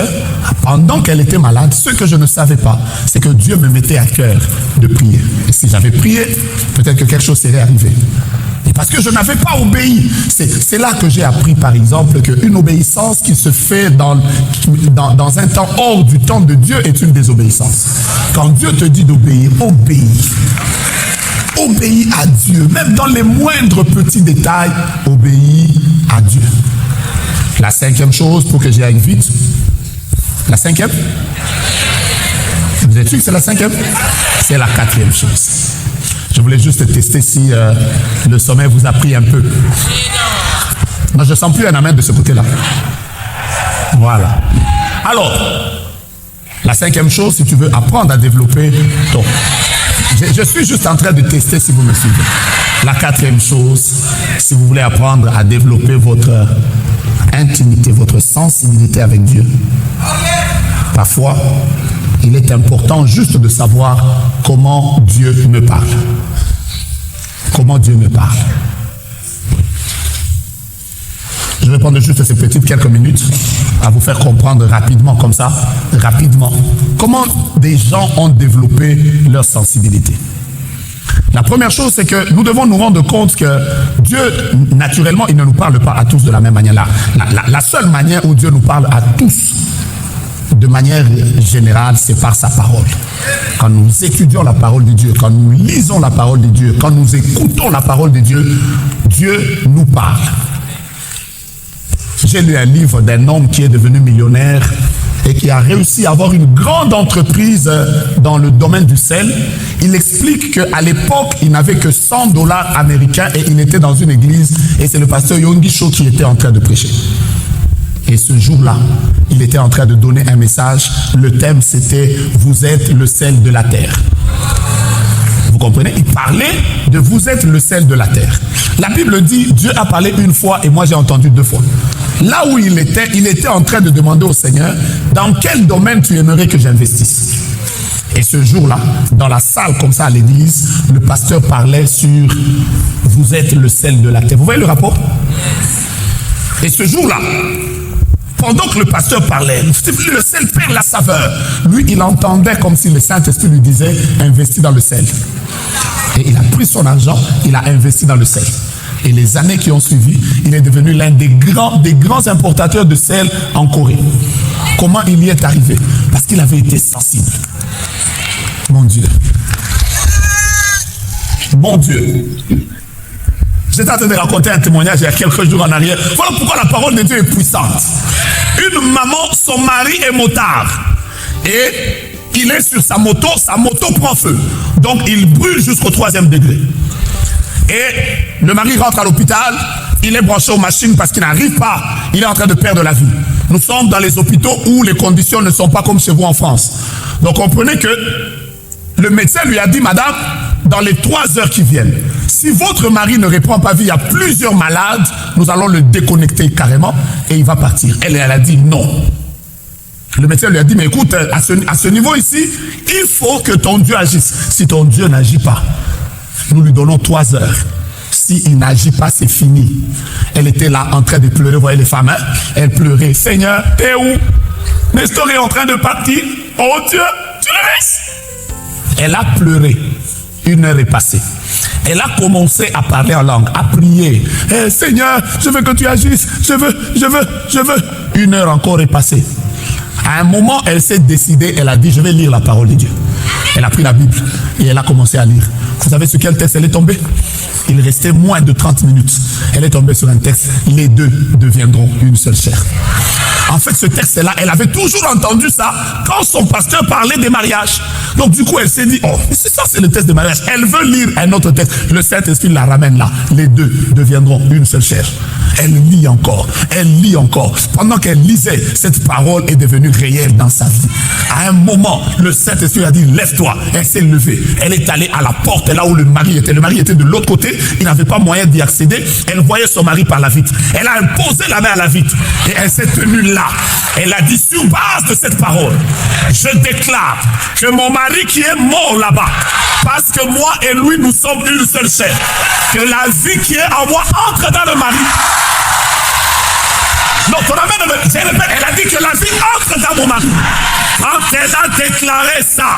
pendant qu'elle était malade, ce que je ne savais pas, c'est que Dieu me mettait à cœur de prier. Et si j'avais prié, peut-être que quelque chose serait arrivé. Et parce que je n'avais pas obéi. C'est là que j'ai appris, par exemple, qu'une obéissance qui se fait dans un temps hors du temps de Dieu est une désobéissance. Quand Dieu te dit d'obéir, obéis. Obéis à Dieu. Même dans les moindres petits détails, obéis à Dieu. La cinquième chose, pour que j'y aille vite. La cinquième? Vous êtes sûr que c'est la cinquième? C'est la quatrième chose. Je voulais juste tester si le sommeil vous a pris un peu. Non, je ne sens plus un amen de ce côté-là. Voilà. Alors, la cinquième chose, si tu veux apprendre à développer ton... Je suis juste en train de tester si vous me suivez. La quatrième chose, si vous voulez apprendre à développer votre intimité, votre sensibilité avec Dieu. Parfois, il est important juste de savoir comment Dieu me parle. Comment Dieu me parle. Je vais prendre juste ces petites quelques minutes à vous faire comprendre rapidement, comme ça, rapidement, comment des gens ont développé leur sensibilité. La première chose, c'est que nous devons nous rendre compte que Dieu, naturellement, il ne nous parle pas à tous de la même manière. La seule manière où Dieu nous parle à tous, de manière générale, c'est par sa parole. Quand nous étudions la parole de Dieu, quand nous lisons la parole de Dieu, quand nous écoutons la parole de Dieu, Dieu nous parle. J'ai lu un livre d'un homme qui est devenu millionnaire et qui a réussi à avoir une grande entreprise dans le domaine du sel. Il explique qu'à l'époque, il n'avait que $100 américains et il était dans une église et c'est le pasteur Yonggi Cho qui était en train de prêcher. Et ce jour-là, il était en train de donner un message. Le thème, c'était « Vous êtes le sel de la terre ». Vous comprenez? Il parlait de « Vous êtes le sel de la terre ». La Bible dit « Dieu a parlé une fois et moi j'ai entendu 2 fois ». Là où il était en train de demander au Seigneur « Dans quel domaine tu aimerais que j'investisse ?» Et ce jour-là, dans la salle comme ça à l'église, le pasteur parlait sur « Vous êtes le sel de la terre ». Vous voyez le rapport? Et ce jour-là, pendant que le pasteur parlait, le sel perd la saveur. Lui, il entendait comme si le Saint-Esprit lui disait « Investis dans le sel ». Et il a pris son argent, il a investi dans le sel. Et les années qui ont suivi, il est devenu l'un des grands importateurs de sel en Corée. Comment il y est arrivé? Parce qu'il avait été sensible. Mon Dieu. Mon Dieu. J'étais en train de raconter un témoignage il y a quelques jours en arrière. Voilà pourquoi la parole de Dieu est puissante. Une maman, son mari est motard. Et il est sur sa moto prend feu. Donc il brûle jusqu'au 3e degré. Et le mari rentre à l'hôpital, il est branché aux machines parce qu'il n'arrive pas, il est en train de perdre la vie. Nous sommes dans les hôpitaux où les conditions ne sont pas comme chez vous en France. Donc comprenez que le médecin lui a dit, madame, dans les 3 heures qui viennent, si votre mari ne reprend pas vie, il y a plusieurs malades, nous allons le déconnecter carrément et il va partir. Elle a dit non. Le médecin lui a dit, mais écoute, à ce niveau ici, il faut que ton Dieu agisse. Si ton Dieu n'agit pas, nous lui donnons 3 heures. S'il n'agit pas, c'est fini. Elle était là en train de pleurer. Vous voyez les femmes, hein? Elle pleurait. Seigneur, t'es où? Nestor est en train de partir. Oh Dieu, tu le laisses. Elle a pleuré. 1 heure est passée. Elle a commencé à parler en langue, à prier. Hey, Seigneur, je veux que tu agisses. Je veux. 1 heure encore est passée. À un moment, elle s'est décidée. Elle a dit, je vais lire la parole de Dieu. Elle a pris la Bible et elle a commencé à lire. Vous savez sur quel texte elle est tombée? Il restait moins de 30 minutes. Elle est tombée sur un texte. Les 2 deviendront une seule chair. En fait, ce texte-là, elle avait toujours entendu ça quand son pasteur parlait des mariages. Donc, du coup, elle s'est dit, oh, c'est ça, c'est le texte de mariage. Elle veut lire un autre texte. Le Saint-Esprit la ramène là. Les 2 deviendront une seule chair. Elle lit encore. Elle lit encore. Pendant qu'elle lisait, cette parole est devenue réelle dans sa vie. À un moment, le Saint-Esprit a dit, lève-toi. Elle s'est levée. Elle est allée à la porte là où le mari était. Le mari était de l'autre côté. Il n'avait pas moyen d'y accéder. Elle voyait son mari par la vitre. Elle a imposé la main à la vitre. Et elle s'est tenue là. Elle a dit, sur base de cette parole, je déclare que mon mari qui est mort là-bas, parce que moi et lui, nous sommes une seule chair, que la vie qui est en moi entre dans le mari. Non, ton amen, je répète, elle a dit que la vie entre dans mon mari. Quand elle a déclaré ça,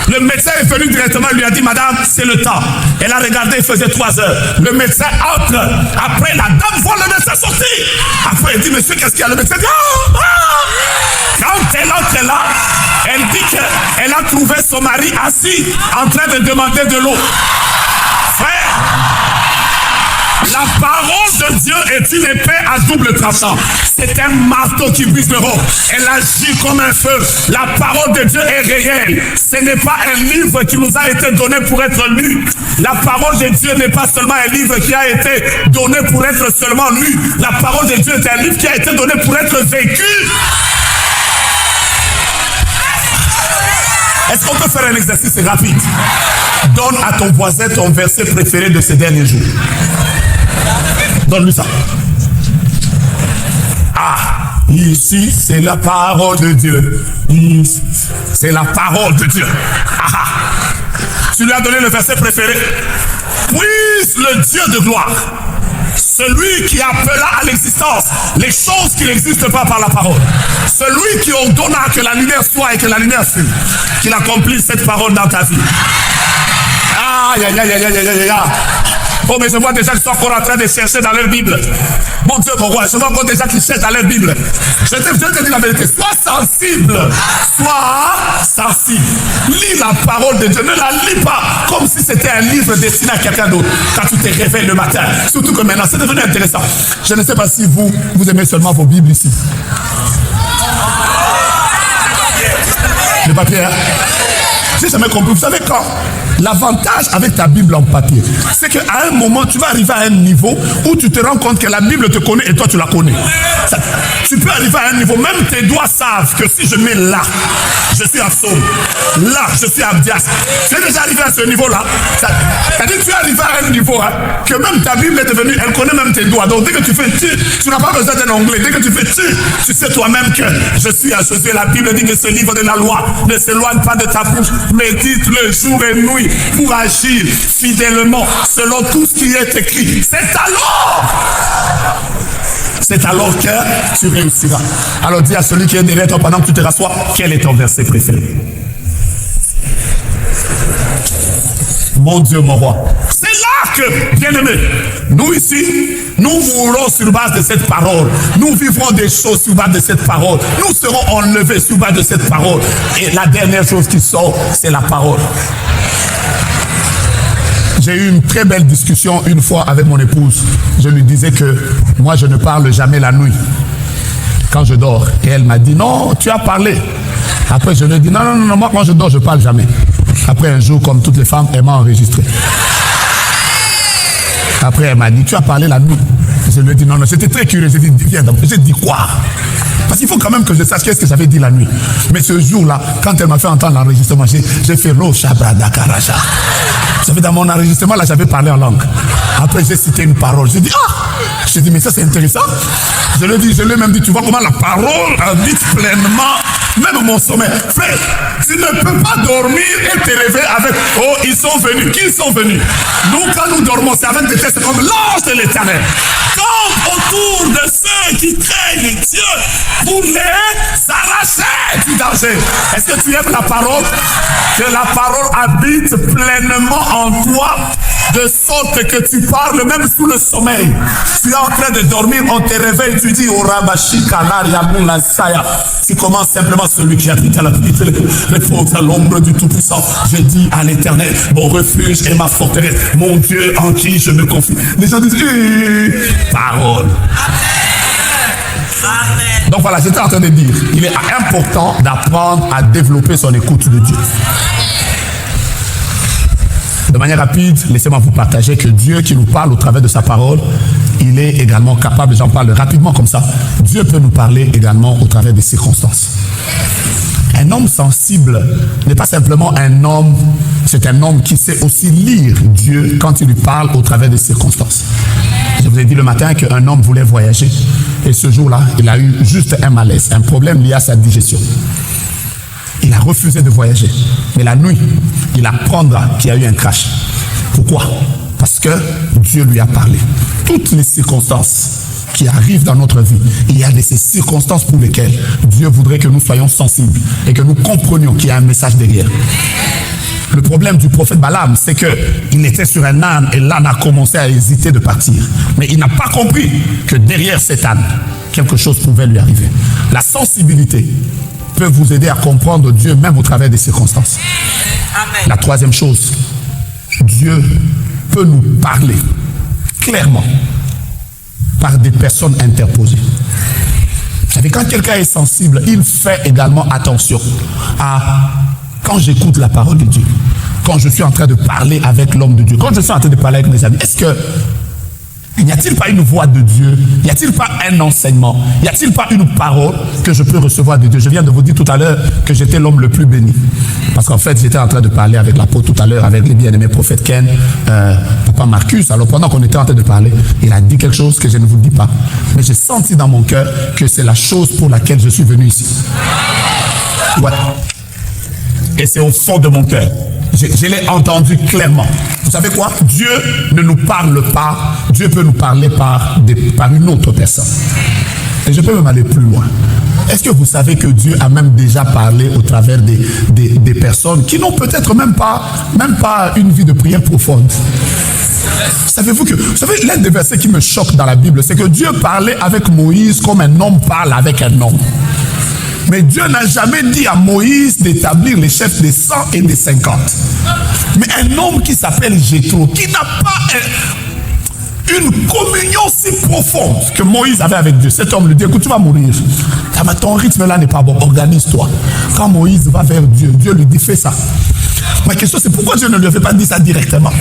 le médecin est venu directement, il lui a dit, madame, c'est le temps. Elle a regardé, il faisait 3 heures. Le médecin entre. Après, la dame voit le médecin sortir. Après, elle dit, monsieur, qu'est-ce qu'il y a? Le médecin dit, Quand elle entre là, elle dit qu'elle a trouvé son mari assis, en train de demander de l'eau. Frère, la parole de Dieu est une épée à double tranchant. C'est un marteau qui brise le roc. Elle agit comme un feu. La parole de Dieu est réelle. Ce n'est pas un livre qui nous a été donné pour être lu. La parole de Dieu n'est pas seulement un livre qui a été donné pour être seulement lu. La parole de Dieu est un livre qui a été donné pour être vécu. Est-ce qu'on peut faire un exercice rapide? Donne à ton voisin ton verset préféré de ces derniers jours. Donne-lui ça. Ici, c'est la parole de Dieu. Ici, c'est la parole de Dieu. Tu lui as donné le verset préféré. Puisse le Dieu de gloire, celui qui appela à l'existence les choses qui n'existent pas par la parole, celui qui ordonna que la lumière soit et que la lumière fut, qu'il accomplisse cette parole dans ta vie. Aïe, aïe, aïe, aïe, aïe, aïe, aïe. Oh, mais je vois déjà qu'ils sont encore en train de chercher dans leur Bible. Mon Dieu, mon roi, je vois encore déjà qu'ils cherchent dans leur Bible. Je te dis la vérité. Sois sensible. Sois sensible. Lis la parole de Dieu. Ne la lis pas comme si c'était un livre destiné à quelqu'un d'autre. Quand tu te réveilles le matin. Surtout que maintenant, c'est devenu intéressant. Je ne sais pas si vous aimez seulement vos Bibles ici. Le papier, hein? J'ai jamais compris. Vous savez quand? L'avantage avec ta Bible en papier, c'est qu'à un moment, tu vas arriver à un niveau où tu te rends compte que la Bible te connaît et toi, tu la connais. Tu peux arriver à un niveau, même tes doigts savent que si je mets là, je suis à Psaume. Là, je suis à Abdias. Tu es déjà arrivé à ce niveau-là. C'est-à-dire que tu es arrivé à un niveau que même ta Bible est devenue, elle connaît même tes doigts. Donc dès que tu fais tu n'as pas besoin d'un onglet. Dès que tu fais tu sais toi-même que je suis à Josué. La Bible dit que ce livre de la loi ne s'éloigne pas de ta bouche. Médite-le jour et nuit pour agir fidèlement selon tout ce qui est écrit. C'est alors que tu réussiras. Alors dis à celui qui est derrière toi pendant que tu te rassois, quel est ton verset préféré? Mon Dieu, mon roi. C'est là que, bien aimé, nous ici, nous mourrons sur base de cette parole. Nous vivrons des choses sur base de cette parole. Nous serons enlevés sur base de cette parole. Et la dernière chose qui sort, c'est la parole. J'ai eu une très belle discussion une fois avec mon épouse. Je lui disais que moi, je ne parle jamais la nuit quand je dors. Et elle m'a dit, non, tu as parlé. Après, je lui ai dit, non, moi, quand je dors, je ne parle jamais. Après, un jour, comme toutes les femmes, elle m'a enregistré. Après, elle m'a dit, tu as parlé la nuit. Je lui ai dit, non, j'étais très curieux. J'ai dit, viens d'abord. J'ai dit, quoi? Parce qu'il faut quand même que je sache qu'est-ce que j'avais dit la nuit. Mais ce jour-là, quand elle m'a fait entendre l'enregistrement, j'ai fait Rocha Brada Karacha. Vous savez, dans mon enregistrement, là, j'avais parlé en langue. Après, j'ai cité une parole. J'ai dit, j'ai dit, mais ça, c'est intéressant. Je lui ai même dit, tu vois comment la parole habite pleinement même mon sommeil. Frère, tu ne peux pas dormir et te réveiller avec, oh, ils sont venus. Qui sont venus? Nous, quand nous dormons, c'est avec des tests comme l'ange de l'Éternel. Comme autour de ceux qui craignent Dieu pour les arracher du danger. Est-ce que tu aimes la parole? Que la parole habite pleinement en toi, de sorte que tu parles même sous le sommeil. Tu es en train de dormir, on te réveille, tu dis, tu commences simplement celui qui habite à la petite repose à l'ombre du Tout-Puissant. Je dis à l'Éternel, mon refuge et ma forteresse, mon Dieu en qui je me confie. Les gens disent, parole. Donc voilà, j'étais en train de dire, il est important d'apprendre à développer son écoute de Dieu. De manière rapide, laissez-moi vous partager que Dieu qui nous parle au travers de sa parole, il est également capable, j'en parle rapidement comme ça, Dieu peut nous parler également au travers des circonstances. Un homme sensible n'est pas simplement un homme, c'est un homme qui sait aussi lire Dieu quand il lui parle au travers des circonstances. Je vous ai dit le matin qu'un homme voulait voyager et ce jour-là, il a eu juste un malaise, un problème lié à sa digestion. Il a refusé de voyager. Mais la nuit, il apprendra qu'il y a eu un crash. Pourquoi? Parce que Dieu lui a parlé. Toutes les circonstances qui arrivent dans notre vie. Il y a de ces circonstances pour lesquelles Dieu voudrait que nous soyons sensibles et que nous comprenions qu'il y a un message derrière. Le problème du prophète Balaam, c'est qu'il était sur un âne et l'âne a commencé à hésiter de partir. Mais il n'a pas compris que derrière cet âne, quelque chose pouvait lui arriver. La sensibilité peut vous aider à comprendre Dieu même au travers des circonstances. Amen. La troisième chose, Dieu peut nous parler clairement par des personnes interposées. Vous savez, quand quelqu'un est sensible, il fait également attention à quand j'écoute la parole de Dieu, quand je suis en train de parler avec l'homme de Dieu, quand je suis en train de parler avec mes amis, est-ce que n'y a-t-il pas une voix de Dieu? N'y a-t-il pas un enseignement? N'y a-t-il pas une parole que je peux recevoir de Dieu? Je viens de vous dire tout à l'heure que j'étais l'homme le plus béni. Parce qu'en fait, j'étais en train de parler avec l'apôtre tout à l'heure, avec les bien-aimés prophètes Ken, Papa Marcus. Alors pendant qu'on était en train de parler, il a dit quelque chose que je ne vous dis pas. Mais j'ai senti dans mon cœur que c'est la chose pour laquelle je suis venu ici. Ouais. Et c'est au fond de mon cœur. Je l'ai entendu clairement. Vous savez quoi? Dieu ne nous parle pas. Dieu peut nous parler par une autre personne. Et je peux même aller plus loin. Est-ce que vous savez que Dieu a même déjà parlé au travers des personnes qui n'ont peut-être même pas une vie de prière profonde? Savez-vous l'un des versets qui me choque dans la Bible, c'est que Dieu parlait avec Moïse comme un homme parle avec un homme. Mais Dieu n'a jamais dit à Moïse d'établir les chefs des 100 et des 50. Mais un homme qui s'appelle Jéthro, qui n'a pas une communion si profonde que Moïse avait avec Dieu. Cet homme lui dit, écoute, tu vas mourir. Ton rythme là n'est pas bon, organise-toi. Quand Moïse va vers Dieu, Dieu lui dit, fais ça. Ma question c'est pourquoi Dieu ne lui avait pas dit ça directement?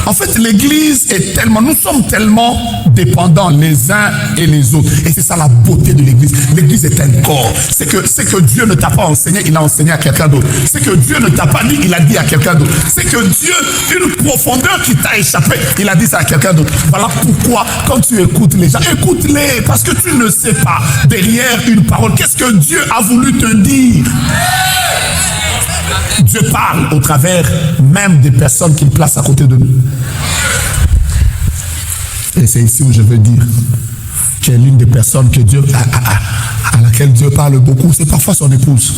En fait, l'église est tellement, nous sommes tellement dépendants les uns et les autres. Et c'est ça la beauté de l'église. L'église est un corps. C'est que Dieu ne t'a pas enseigné, il a enseigné à quelqu'un d'autre. C'est que Dieu ne t'a pas dit, il a dit à quelqu'un d'autre. C'est que Dieu, une profondeur qui t'a échappé, il a dit ça à quelqu'un d'autre. Voilà pourquoi, quand tu écoutes les gens, écoute-les, parce que tu ne sais pas, derrière une parole, qu'est-ce que Dieu a voulu te dire? Dieu parle au travers même des personnes qu'il place à côté de nous. Et c'est ici où je veux dire que l'une des personnes que Dieu, à laquelle Dieu parle beaucoup, c'est parfois son épouse.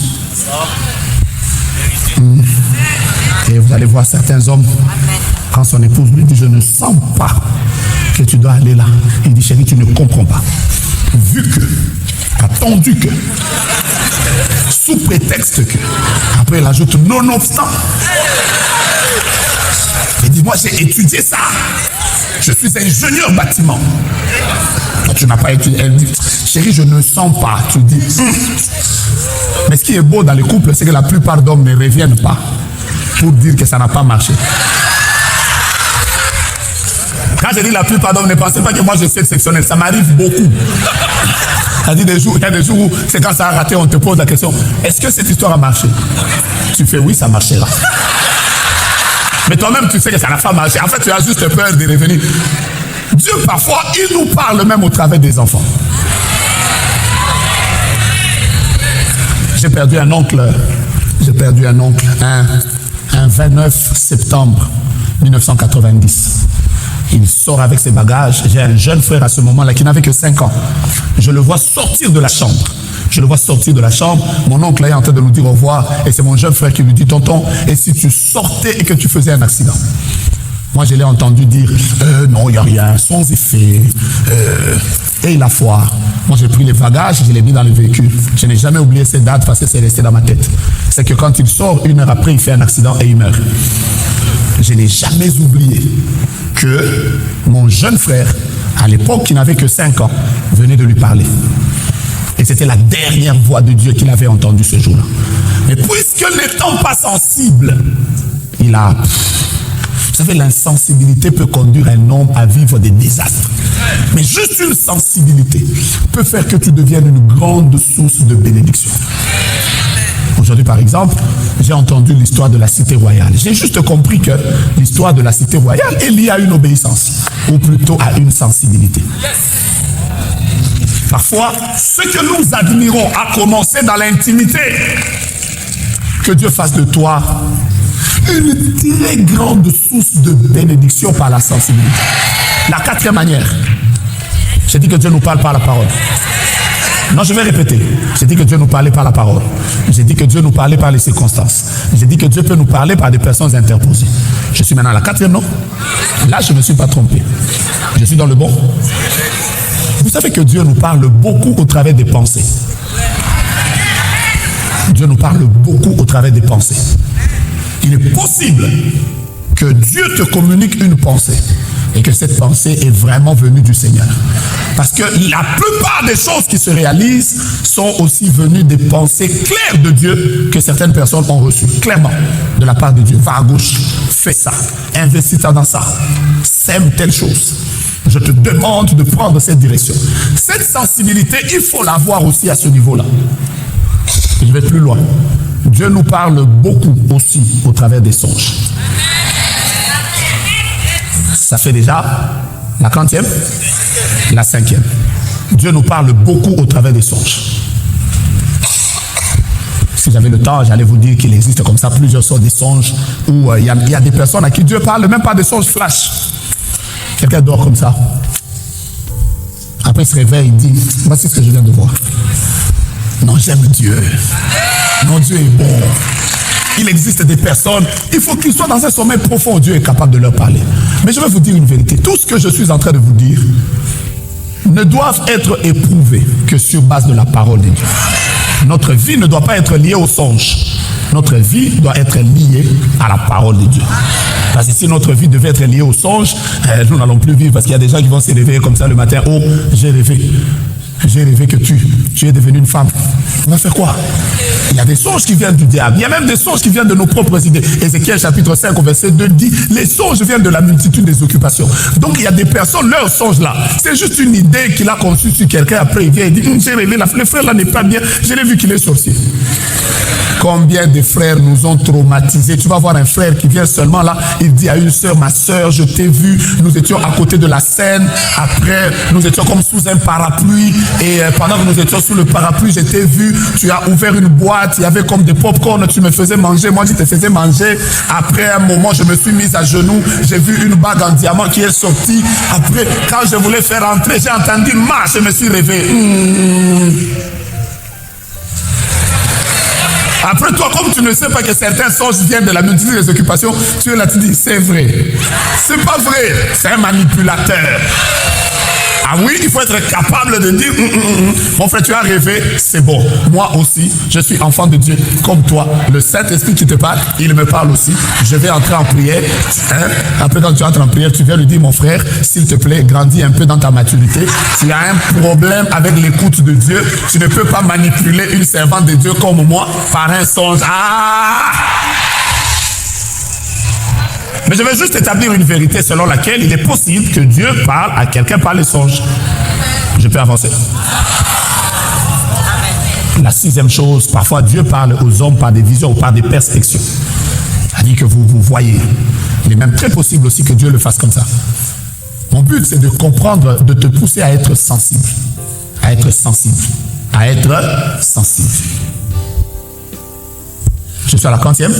Et vous allez voir certains hommes, quand son épouse lui dit, je ne sens pas que tu dois aller là. Il dit, chérie, tu ne comprends pas. Vu que, attendu que, sous prétexte que, après il ajoute nonobstant. Il dit, moi j'ai étudié ça. Je suis ingénieur bâtiment. Toi tu n'as pas étudié. Elle dit, chérie, je ne sens pas. Tu dis, Mais ce qui est beau dans les couples, c'est que la plupart d'hommes ne reviennent pas pour dire que ça n'a pas marché. Quand je dis la plupart d'hommes, ne pensez pas que moi je suis exceptionnel. Ça m'arrive beaucoup. Il y a des jours où c'est quand ça a raté, on te pose la question, est-ce que cette histoire a marché? Tu fais oui, ça marchera. Mais toi-même, tu sais que ça n'a pas marché. En fait, tu as juste peur de revenir. Dieu, parfois, il nous parle même au travers des enfants. J'ai perdu un oncle. Un 29 septembre 1990. Il sort avec ses bagages. J'ai un jeune frère à ce moment-là qui n'avait que 5 ans. Je le vois sortir de la chambre. Mon oncle est en train de nous dire au revoir. Et c'est mon jeune frère qui lui dit, tonton, et si tu sortais et que tu faisais un accident? Moi, je l'ai entendu dire, non, il n'y a rien, sans effet. Et il a foire. Moi, j'ai pris les bagages, je les ai mis dans le véhicule. Je n'ai jamais oublié ces dates parce que c'est resté dans ma tête. C'est que quand il sort, 1 heure après, il fait un accident et il meurt. Je n'ai jamais oublié que mon jeune frère, à l'époque, qui n'avait que 5 ans, venait de lui parler. Et c'était la dernière voix de Dieu qu'il avait entendue ce jour-là. Mais puisque n'étant pas sensible, il a... Vous savez, l'insensibilité peut conduire un homme à vivre des désastres. Mais juste une sensibilité peut faire que tu deviennes une grande source de bénédiction. Aujourd'hui, par exemple, j'ai entendu l'histoire de la cité royale. J'ai juste compris que l'histoire de la cité royale est liée à une obéissance, ou plutôt à une sensibilité. Parfois, ce que nous admirons a commencé dans l'intimité. Que Dieu fasse de toi une très grande source de bénédiction par la sensibilité. La 4e manière J'ai dit que Dieu nous parle par la parole. Non, je vais répéter. J'ai dit que Dieu nous parlait par la parole. J'ai dit que Dieu nous parlait par les circonstances. J'ai dit que Dieu peut nous parler par des personnes interposées. Je suis maintenant à la 4e, non? Là, je ne me suis pas trompé. Je suis dans le bon. Vous savez que Dieu nous parle beaucoup au travers des pensées. Dieu nous parle beaucoup au travers des pensées. Il est possible que Dieu te communique une pensée et que cette pensée est vraiment venue du Seigneur. Parce que la plupart des choses qui se réalisent sont aussi venues des pensées claires de Dieu que certaines personnes ont reçues, clairement, de la part de Dieu. Va à gauche, fais ça, investis-toi dans ça, sème telle chose. Je te demande de prendre cette direction. Cette sensibilité, il faut l'avoir aussi à ce niveau-là. Je vais plus loin. Dieu nous parle beaucoup aussi au travers des songes. Ça fait déjà la 40e, la 5e. Dieu nous parle beaucoup au travers des songes. Si j'avais le temps, j'allais vous dire qu'il existe comme ça plusieurs sortes de songes où il y a des personnes à qui Dieu parle, même pas des songes flash. Quelqu'un dort comme ça. Après il se réveille, il dit, voici ce que je viens de voir. Non, j'aime Dieu. Non, Dieu est bon. Il existe des personnes, il faut qu'ils soient dans un sommeil profond. Dieu est capable de leur parler. Mais je vais vous dire une vérité. Tout ce que je suis en train de vous dire ne doivent être éprouvés que sur base de la parole de Dieu. Notre vie ne doit pas être liée aux songes. Notre vie doit être liée à la parole de Dieu. Parce que si notre vie devait être liée aux songes, nous n'allons plus vivre. Parce qu'il y a des gens qui vont se réveiller comme ça le matin. Oh, j'ai rêvé. J'ai rêvé que tu es devenue une femme. On va faire quoi? Il y a des songes qui viennent du diable. Il y a même des songes qui viennent de nos propres idées. Ézéchiel chapitre 5 au verset 2 dit, les songes viennent de la multitude des occupations. Donc il y a des personnes, leurs songes là, c'est juste une idée qu'il a conçue sur quelqu'un. Après il vient et dit, j'ai rêvé, le frère là n'est pas bien, je l'ai vu qu'il est sorcier. Combien de frères nous ont traumatisés? Tu vas voir un frère qui vient seulement là, il dit à une sœur, ma sœur, je t'ai vu, nous étions à côté de la scène, après nous étions comme sous un parapluie, et pendant que nous étions sous le parapluie, je t'ai vu, tu as ouvert une boîte, il y avait comme des pop-corn, tu me faisais manger, moi je te faisais manger, après un moment je me suis mise à genoux, j'ai vu une bague en diamant qui est sortie, après quand je voulais faire entrer, j'ai entendu, je me suis réveillé. Après toi, comme tu ne sais pas que certains songes viennent de la multitude des occupations, tu es là, tu dis, c'est vrai. C'est pas vrai, c'est un manipulateur. Ah oui, il faut être capable de dire, mon frère, tu as rêvé, c'est bon. Moi aussi, je suis enfant de Dieu comme toi. Le Saint-Esprit qui te parle, il me parle aussi. Je vais entrer en prière. Après, quand tu entres en prière, tu viens lui dire, mon frère, s'il te plaît, grandis un peu dans ta maturité. Tu as un problème avec l'écoute de Dieu. Tu ne peux pas manipuler une servante de Dieu comme moi par un songe. Mais je vais juste établir une vérité selon laquelle il est possible que Dieu parle à quelqu'un par les songes. Je peux avancer. La 6e chose, parfois Dieu parle aux hommes par des visions ou par des perspectives. C'est-à-dire que vous voyez. Il est même très possible aussi que Dieu le fasse comme ça. Mon but, c'est de comprendre, de te pousser à être sensible. À être sensible. À être sensible. Je suis à la 40e.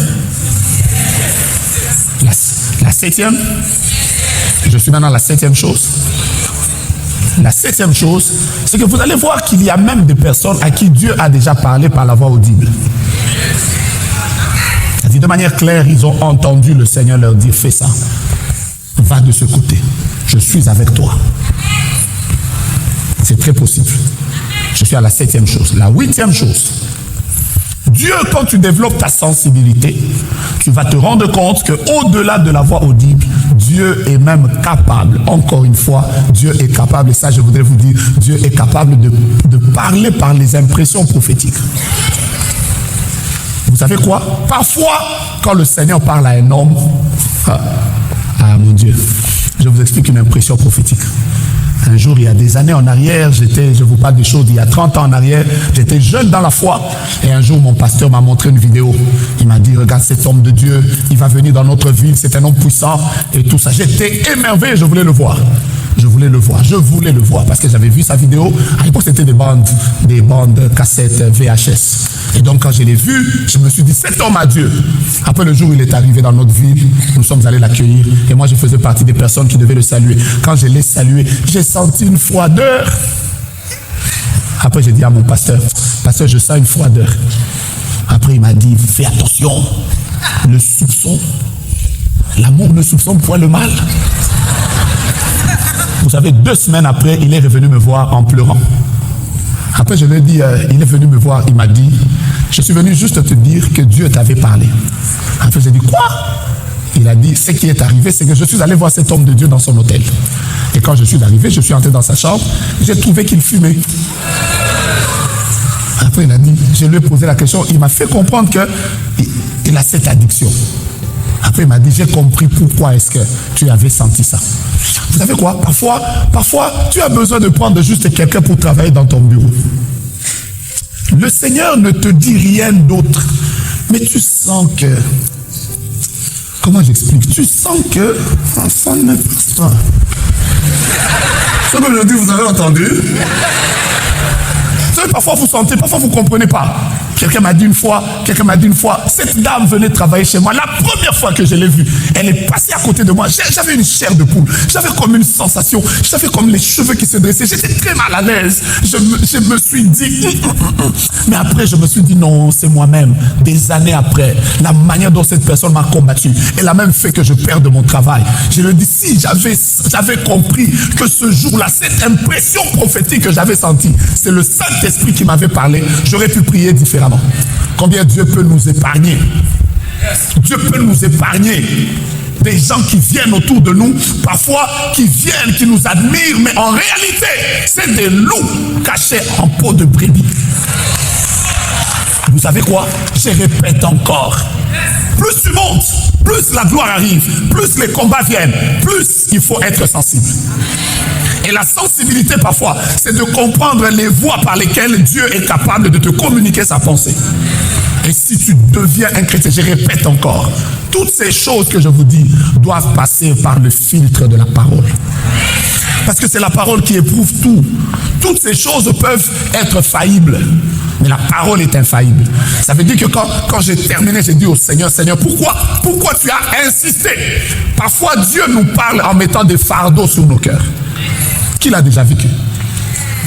La 7e, je suis maintenant à la 7e chose. La 7e chose, c'est que vous allez voir qu'il y a même des personnes à qui Dieu a déjà parlé par la voix audible. C'est-à-dire de manière claire, ils ont entendu le Seigneur leur dire, fais ça, va de ce côté, je suis avec toi. C'est très possible. Je suis à la 7e chose. La 8e chose, Dieu, quand tu développes ta sensibilité, tu vas te rendre compte qu'au-delà de la voix audible, Dieu est même capable, encore une fois, Dieu est capable, et ça je voudrais vous dire, Dieu est capable de parler par les impressions prophétiques. Vous savez quoi? Parfois, quand le Seigneur parle à un homme, mon Dieu, je vous explique une impression prophétique. Un jour, il y a des années en arrière, je vous parle des choses d'il y a 30 ans en arrière, j'étais jeune dans la foi. Et un jour, mon pasteur m'a montré une vidéo. Il m'a dit, regarde cet homme de Dieu, il va venir dans notre ville, c'est un homme puissant et tout ça. J'étais émerveillé, je voulais le voir. Je voulais le voir parce que j'avais vu sa vidéo. À l'époque, c'était des bandes cassettes VHS. Et donc, quand je l'ai vu, je me suis dit, cet homme à Dieu. Après le jour où il est arrivé dans notre ville, nous sommes allés l'accueillir. Et moi, je faisais partie des personnes qui devaient le saluer. Quand je l'ai salué, j'ai senti une froideur. Après, j'ai dit à mon pasteur, pasteur, je sens une froideur. Après, il m'a dit, fais attention. Le soupçon, l'amour ne soupçonne point le mal. Vous savez, 2 semaines après, il est revenu me voir en pleurant. Après, je lui ai dit, il est venu me voir, il m'a dit, je suis venu juste te dire que Dieu t'avait parlé. Après, j'ai dit, quoi? Il a dit, ce qui est arrivé, c'est que je suis allé voir cet homme de Dieu dans son hôtel. Et quand je suis arrivé, je suis entré dans sa chambre, j'ai trouvé qu'il fumait. Après, il a dit, je lui ai posé la question, il m'a fait comprendre qu'il a cette addiction. Après, il m'a dit, j'ai compris pourquoi est-ce que tu avais senti ça. Vous savez quoi? Parfois, tu as besoin de prendre juste quelqu'un pour travailler dans ton bureau. Le Seigneur ne te dit rien d'autre, mais tu sens que... Comment j'explique? Tu sens que ça ne passe pas. Ce que je dis, vous avez entendu? Vous savez, parfois vous sentez, parfois vous ne comprenez pas. Quelqu'un m'a dit une fois, cette dame venait travailler chez moi. La première fois que je l'ai vue, elle est passée à côté de moi. J'avais une chair de poule. J'avais comme une sensation. J'avais comme les cheveux qui se dressaient. J'étais très mal à l'aise. Je me suis dit... Mais après, je me suis dit, non, c'est moi-même. Des années après, la manière dont cette personne m'a combattu, elle a même fait que je perde mon travail. Je lui ai dit, si j'avais compris que ce jour-là, cette impression prophétique que j'avais sentie, c'est le Saint-Esprit qui m'avait parlé, j'aurais pu prier différemment. Combien Dieu peut nous épargner? Dieu peut nous épargner des gens qui viennent autour de nous, parfois qui viennent, qui nous admirent, mais en réalité, c'est des loups cachés en peau de brebis. Vous savez quoi? Je répète encore. Plus tu montes, plus la gloire arrive, plus les combats viennent, plus il faut être sensible. Et la sensibilité, parfois, c'est de comprendre les voies par lesquelles Dieu est capable de te communiquer sa pensée. Et si tu deviens un chrétien, je répète encore, toutes ces choses que je vous dis doivent passer par le filtre de la parole. Parce que c'est la parole qui éprouve tout. Toutes ces choses peuvent être faillibles, mais la parole est infaillible. Ça veut dire que quand j'ai terminé, j'ai dit au Seigneur, Seigneur, pourquoi tu as insisté? Parfois, Dieu nous parle en mettant des fardeaux sur nos cœurs. Qui l'a déjà vécu?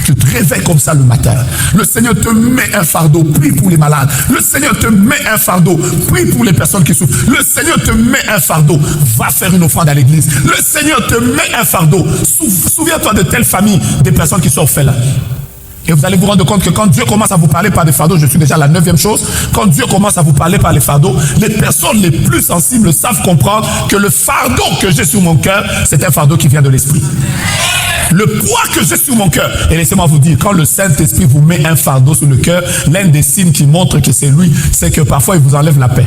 Tu te réveilles comme ça le matin. Le Seigneur te met un fardeau, prie pour les malades. Le Seigneur te met un fardeau, prie pour les personnes qui souffrent. Le Seigneur te met un fardeau, va faire une offrande à l'église. Le Seigneur te met un fardeau. Souviens-toi de telle famille, des personnes qui sont orphelines. Et vous allez vous rendre compte que quand Dieu commence à vous parler par des fardeaux, je suis déjà à la 9e chose, quand Dieu commence à vous parler par les fardeaux, les personnes les plus sensibles savent comprendre que le fardeau que j'ai sur mon cœur, c'est un fardeau qui vient de l'esprit. Le poids que j'ai sur mon cœur. Et laissez-moi vous dire, quand le Saint-Esprit vous met un fardeau sur le cœur, l'un des signes qui montre que c'est lui, c'est que parfois il vous enlève la paix.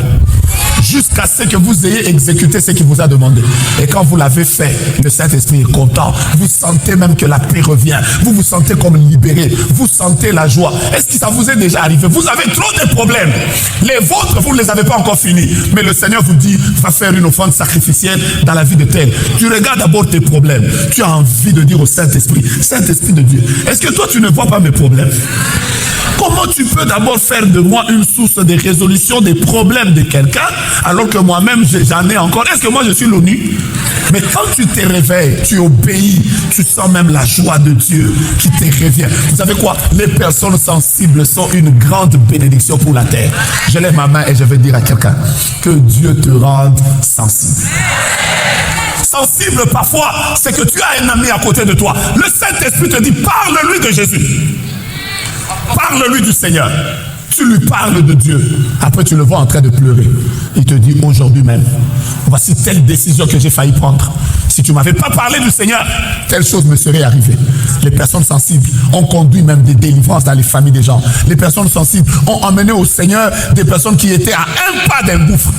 Jusqu'à ce que vous ayez exécuté ce qu'il vous a demandé. Et quand vous l'avez fait, le Saint-Esprit est content. Vous sentez même que la paix revient. Vous vous sentez comme libéré. Vous sentez la joie. Est-ce que ça vous est déjà arrivé? Vous avez trop de problèmes. Les vôtres, vous ne les avez pas encore finis. Mais le Seigneur vous dit, va faire une offrande sacrificielle dans la vie de tel. Tu regardes d'abord tes problèmes. Tu as envie de dire au Saint-Esprit, Saint-Esprit de Dieu, est-ce que toi tu ne vois pas mes problèmes? Comment tu peux d'abord faire de moi une source de résolution des problèmes de quelqu'un alors que moi-même j'en ai encore? Est-ce que moi je suis l'ONU? Mais quand tu te réveilles, tu obéis, tu sens même la joie de Dieu qui te revient. Vous savez quoi? Les personnes sensibles sont une grande bénédiction pour la terre. Je lève ma main et je vais dire à quelqu'un, que Dieu te rende sensible. Sensible parfois, c'est que tu as un ami à côté de toi. Le Saint-Esprit te dit, parle-lui de Jésus. Parle-lui du Seigneur. Tu lui parles de Dieu. Après, tu le vois en train de pleurer. Il te dit, aujourd'hui même, voici telle décision que j'ai failli prendre. Si tu ne m'avais pas parlé du Seigneur, telle chose me serait arrivée. Les personnes sensibles ont conduit même des délivrances dans les familles des gens. Les personnes sensibles ont emmené au Seigneur des personnes qui étaient à un pas d'un gouffre.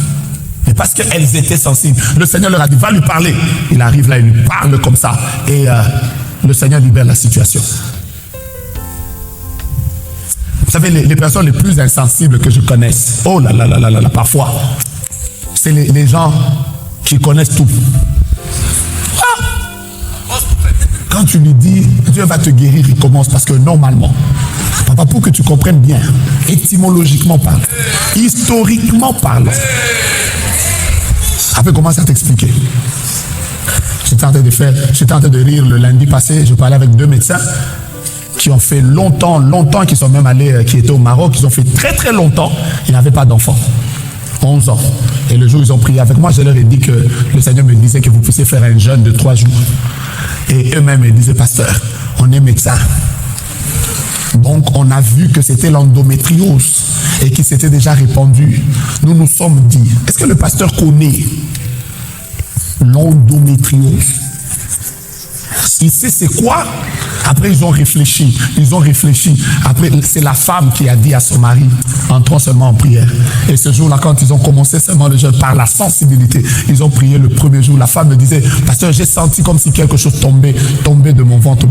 Mais parce qu'elles étaient sensibles, le Seigneur leur a dit, va lui parler. Il arrive là, il lui parle comme ça. Et le Seigneur libère la situation. Vous savez, les personnes les plus insensibles que je connaisse, oh là là là là là, parfois, c'est les gens qui connaissent tout. Ah! Quand tu lui dis, Dieu va te guérir, il commence parce que normalement, papa, pour que tu comprennes bien, étymologiquement parlant, historiquement parlant, après commence à t'expliquer. J'étais en train de rire le lundi passé, je parlais avec 2 médecins qui ont fait longtemps, qui sont même allés, qui étaient au Maroc, ils ont fait très longtemps, ils n'avaient pas d'enfants. 11 ans. Et le jour où ils ont prié avec moi, je leur ai dit que le Seigneur me disait que vous puissiez faire un jeûne de 3 jours. Et eux-mêmes me disaient, pasteur, on est médecin. Donc on a vu que c'était l'endométriose et qui s'était déjà répandu. Nous nous sommes dit, est-ce que le pasteur connaît l'endométriose? Il sait c'est quoi? Après ils ont réfléchi. Après c'est la femme qui a dit à son mari, entrons seulement en prière. Et ce jour-là, quand ils ont commencé seulement le jeûne par la sensibilité, ils ont prié le premier jour. La femme me disait, pasteur, j'ai senti comme si quelque chose tombait de mon ventre.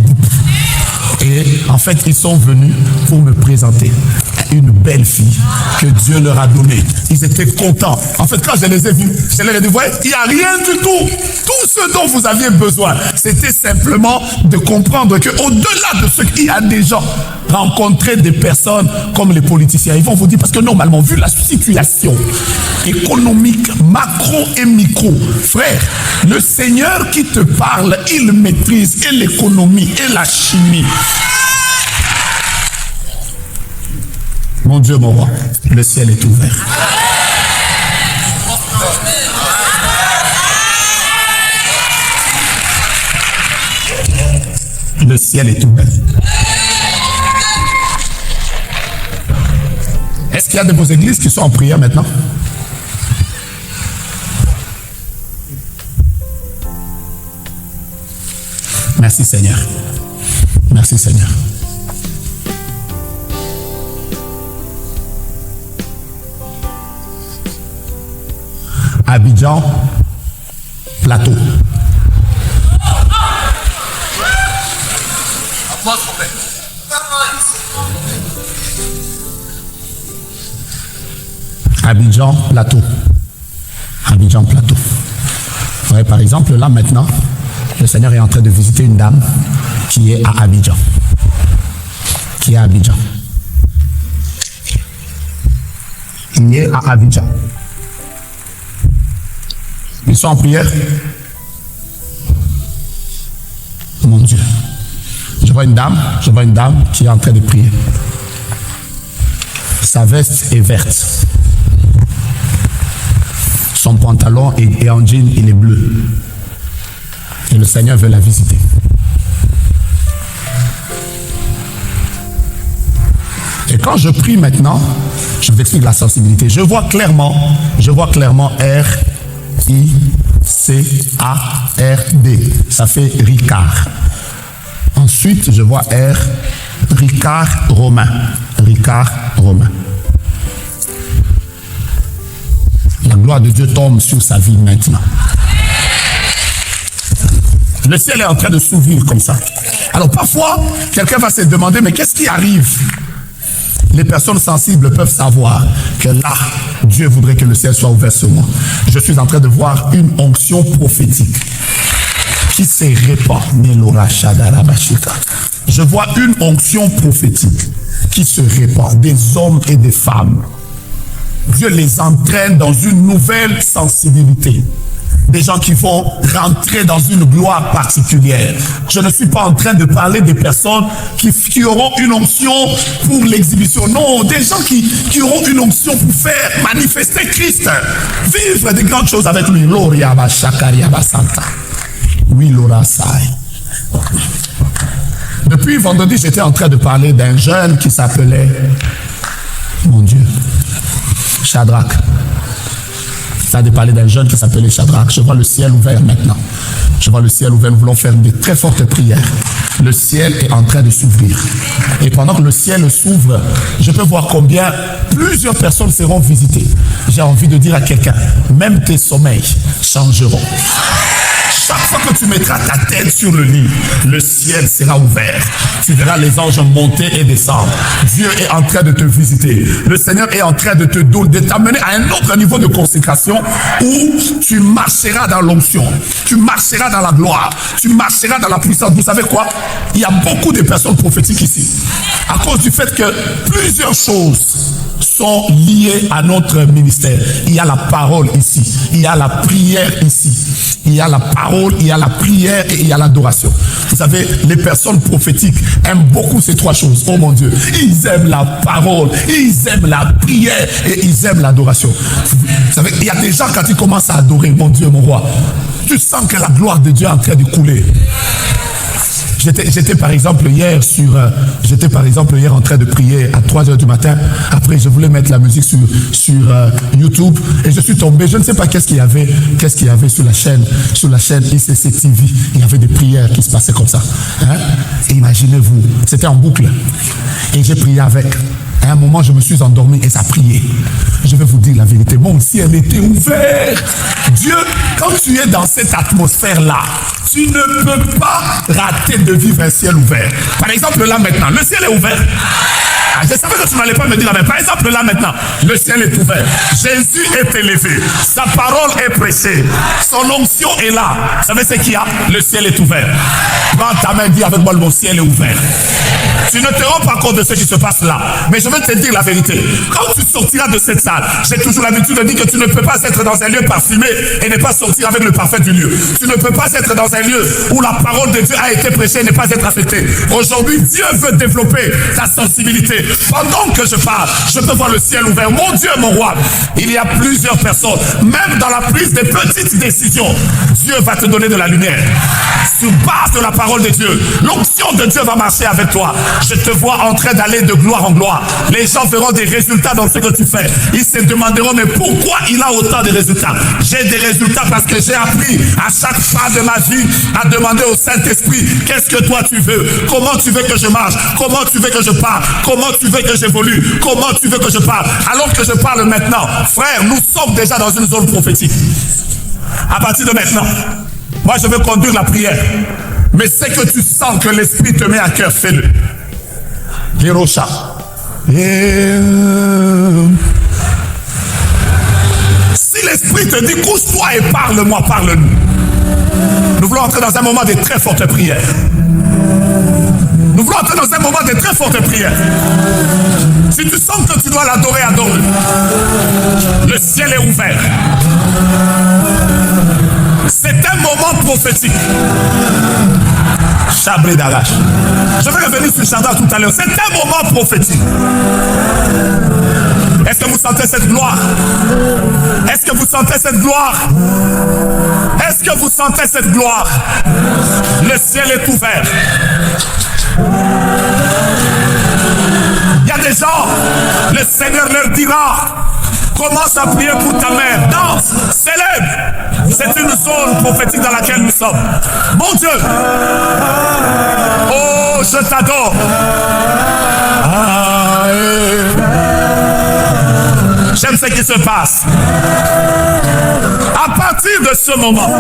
Et en fait, ils sont venus pour me présenter une belle fille que Dieu leur a donnée. Ils étaient contents. En fait, quand je les ai vus, je leur ai dit, voyez, il n'y a rien du tout. Tout ce dont vous aviez besoin, c'était simplement de comprendre qu'au-delà de ce qu'il y a des gens, rencontrer des personnes comme les politiciens, ils vont vous dire, parce que normalement, vu la situation économique, macro et micro, frère, le Seigneur qui te parle, il maîtrise et l'économie et la chimie. Mon Dieu, mon roi, le ciel est ouvert. Le ciel est ouvert. Est-ce qu'il y a de vos églises qui sont en prière maintenant? Merci Seigneur. Merci Seigneur. Abidjan, Plateau. Abidjan, Plateau. Abidjan, Plateau. Ouais, par exemple, là maintenant, le Seigneur est en train de visiter une dame qui est à Abidjan. Il est à Abidjan. Ils sont en prière. Mon Dieu. Je vois une dame qui est en train de prier. Sa veste est verte. Son pantalon est en jean, il est bleu. Et le Seigneur veut la visiter. Et quand je prie maintenant, je vous explique la sensibilité. Je vois clairement R-I-C-A-R-D. Ça fait Ricard. Ensuite, je vois Ricard Romain. La gloire de Dieu tombe sur sa vie maintenant. Le ciel est en train de s'ouvrir comme ça. Alors parfois, quelqu'un va se demander, mais qu'est-ce qui arrive? Les personnes sensibles peuvent savoir que là, Dieu voudrait que le ciel soit ouvert sur moi. Je suis en train de voir une onction prophétique qui se répand. Je vois une onction prophétique qui se répand, des hommes et des femmes. Dieu les entraîne dans une nouvelle sensibilité. Des gens qui vont rentrer dans une gloire particulière. Je ne suis pas en train de parler des personnes qui auront une onction pour l'exhibition. Non, des gens qui auront une onction pour faire manifester Christ. Vivre des grandes choses avec lui. Oui, Laura Sai. Depuis vendredi, j'étais en train de parler d'un jeune qui s'appelait, mon Dieu, Shadrach. De parler d'un jeune qui s'appelait Shadrach. Je vois le ciel ouvert maintenant. Nous voulons faire de très fortes prières. Le ciel est en train de s'ouvrir. Et pendant que le ciel s'ouvre, je peux voir combien plusieurs personnes seront visitées. J'ai envie de dire à quelqu'un, même tes sommeils changeront. Chaque fois que tu mettras ta tête sur le lit, le ciel sera ouvert. Tu verras les anges monter et descendre. Dieu est en train de te visiter. Le Seigneur est en train de t'amener à un autre niveau de consécration où tu marcheras dans l'onction. Tu marcheras dans la gloire. Tu marcheras dans la puissance. Vous savez quoi? Il y a beaucoup de personnes prophétiques ici. À cause du fait que plusieurs choses sont liées à notre ministère. Il y a la parole ici. Il y a la prière ici. Il y a la parole, il y a la prière et il y a l'adoration. Vous savez, les personnes prophétiques aiment beaucoup ces trois choses. Oh mon Dieu, ils aiment la parole, ils aiment la prière et ils aiment l'adoration. Vous savez, il y a des gens quand ils commencent à adorer, mon Dieu, mon roi, tu sens que la gloire de Dieu est en train de couler. J'étais par exemple hier en train de prier à 3h du matin. Après, je voulais mettre la musique sur YouTube et je suis tombé. Je ne sais pas qu'est-ce qu'il y avait sur la chaîne ICC TV. Il y avait des prières qui se passaient comme ça. Hein? Et imaginez-vous, c'était en boucle. Et j'ai prié avec. À un moment, je me suis endormi et ça priait. Je vais vous dire la vérité. Mon ciel était ouvert. Dieu, quand tu es dans cette atmosphère-là, tu ne peux pas rater de vivre un ciel ouvert. Par exemple, là maintenant, le ciel est ouvert. Je savais que tu n'allais pas me dire la même. Par exemple, là maintenant, le ciel est ouvert. Jésus est élevé. Sa parole est prêchée. Son onction est là. Vous savez ce qu'il y a? Le ciel est ouvert. Prends ta main, dis avec moi, mon ciel est ouvert. Tu ne te rends pas compte de ce qui se passe là. Mais je vais te dire la vérité. Quand tu sortiras de cette salle, j'ai toujours l'habitude de dire que tu ne peux pas être dans un lieu parfumé et ne pas sortir avec le parfum du lieu. Tu ne peux pas être dans un lieu où la parole de Dieu a été prêchée et ne pas être affectée. Aujourd'hui, Dieu veut développer ta sensibilité. Pendant que je parle, je peux voir le ciel ouvert. Mon Dieu, mon roi, il y a plusieurs personnes, même dans la prise des petites décisions, Dieu va te donner de la lumière. Sur base de la parole de Dieu, l'onction de Dieu va marcher avec toi. Je te vois en train d'aller de gloire en gloire. Les gens verront des résultats dans ce que tu fais. Ils se demanderont, mais pourquoi il a autant de résultats? J'ai des résultats parce que j'ai appris à chaque pas de ma vie à demander au Saint-Esprit, qu'est-ce que toi tu veux? Comment tu veux que je marche? Comment tu veux que je parle? Comment tu veux que j'évolue? Comment tu veux que je parle? Alors que je parle maintenant, frère, nous sommes déjà dans une zone prophétique. À partir de maintenant, moi je veux conduire la prière. Mais c'est que tu sens que l'Esprit te met à cœur, fais-le. Hiroshima. Si l'Esprit te dit couche-toi et parle-moi, parle-nous. Nous voulons entrer dans un moment de très fortes prières. Nous voulons entrer dans un moment de très fortes prières. Si tu sens que tu dois l'adorer, adore-le. Le ciel est ouvert. C'est un moment prophétique. Chabré d'Arrache. Je vais revenir sur Chandra tout à l'heure. C'est un moment prophétique. Est-ce que vous sentez cette gloire? Est-ce que vous sentez cette gloire? Est-ce que vous sentez cette gloire? Le ciel est ouvert. Il y a des gens, le Seigneur leur dira, commence à prier pour ta mère, danse, célèbre. C'est une zone prophétique dans laquelle nous sommes. Mon Dieu, oh, je t'adore. J'aime ce qui se passe. À partir de ce moment,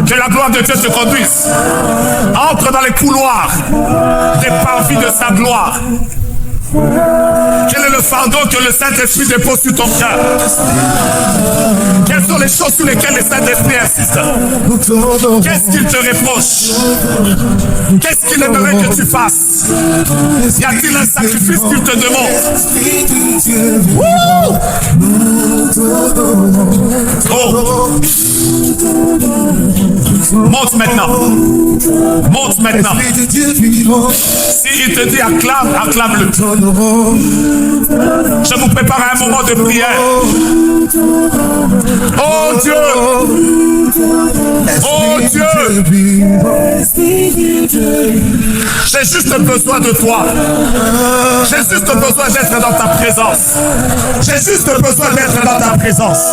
que la gloire de Dieu te conduise. Entre dans les couloirs des parvis de sa gloire. Quel est le fardeau que le Saint-Esprit dépose sur ton cœur? Quelles sont les choses sur lesquelles le Saint-Esprit insiste? Qu'est-ce qu'il te reproche? Qu'est-ce qu'il aimerait que tu fasses? Y a-t-il un sacrifice qu'il te demande? Oh! Monte maintenant. Monte maintenant. S'il te dit acclame, acclame-le. Je vous prépare à un moment de prière. Oh Dieu! Oh Dieu! J'ai juste besoin de toi. J'ai juste besoin d'être dans ta présence. J'ai juste besoin d'être dans ta présence.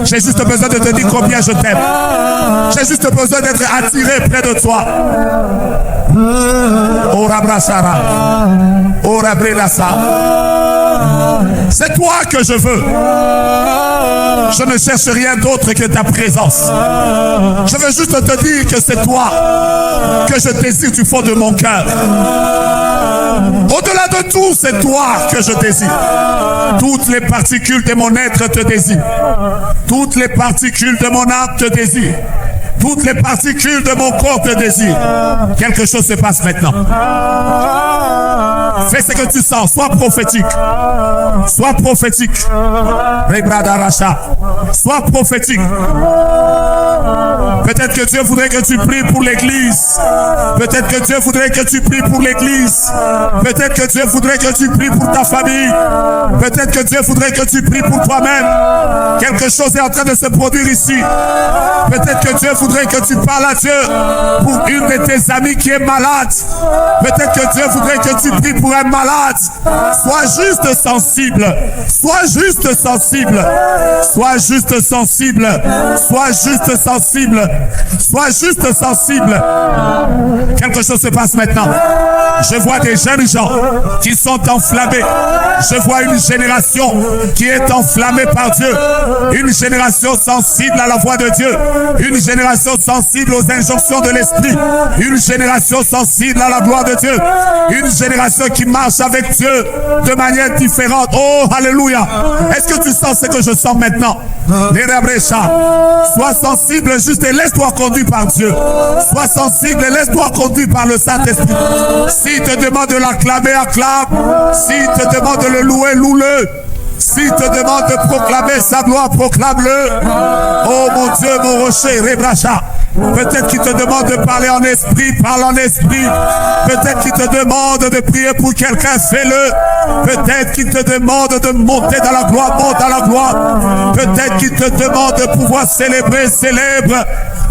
J'ai juste besoin de te dire combien je t'aime. J'ai juste besoin d'être attiré près de toi. C'est toi que je veux. Je ne cherche rien d'autre que ta présence. Je veux juste te dire que c'est toi que je désire du fond de mon cœur. Au-delà de tout, c'est toi que je désire. Toutes les particules de mon être te désirent. Toutes les particules de mon âme te désirent. Toutes les particules de mon corps te désirent. Quelque chose se passe maintenant. Fais ce que tu sens. Sois prophétique. Sois prophétique. Sois prophétique. Peut-être que Dieu voudrait que tu pries pour l'église. Peut-être que Dieu voudrait que tu pries pour l'église. Peut-être que Dieu voudrait que tu pries pour ta famille. Peut-être que Dieu voudrait que tu pries pour toi-même. Quelque chose est en train de se produire ici. Peut-être que Dieu voudrait que tu parles à Dieu pour une de tes amies qui est malade. Peut-être que Dieu voudrait que tu pries pour un malade. Sois juste sensible. Sois juste sensible. Sois juste sensible. Sois juste sensible. Sois juste sensible. Quelque chose se passe maintenant. Je vois des jeunes gens qui sont enflammés. Je vois une génération qui est enflammée par Dieu. Une génération sensible à la voix de Dieu. Une génération sensible aux injonctions de l'esprit. Une génération sensible à la gloire de Dieu. Une génération qui marche avec Dieu de manière différente. Oh, alléluia. Est-ce que tu sens ce que je sens maintenant? Sois sensible juste et laisse-toi conduire par Dieu. Sois sensible et laisse-toi conduire par le Saint-Esprit. S'il te demande de l'acclamer, acclame. S'il te demande de le louer, loue-le. S'il te demande de proclamer sa gloire, proclame-le. Oh mon Dieu, mon rocher, Rebracha. Peut-être qu'il te demande de parler en esprit, parle en esprit. Peut-être qu'il te demande de prier pour quelqu'un, fais-le. Peut-être qu'il te demande de monter dans la gloire, monte dans la gloire. Peut-être qu'il te demande de pouvoir célébrer, célèbre.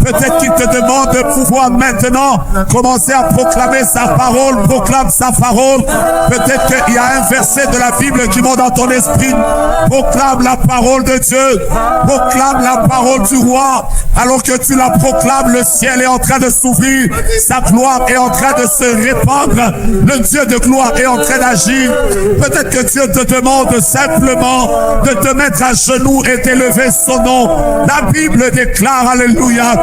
Peut-être qu'il te demande de pouvoir maintenant commencer à proclamer sa parole, proclame sa parole. Peut-être qu'il y a un verset de la Bible qui monte dans ton esprit. Proclame la parole de Dieu. Proclame la parole du roi. Alors que tu la proclames, le ciel est en train de s'ouvrir. Sa gloire est en train de se répandre. Le Dieu de gloire est en train d'agir. Peut-être que Dieu te demande simplement de te mettre à genoux et d'élever son nom. La Bible déclare, alléluia,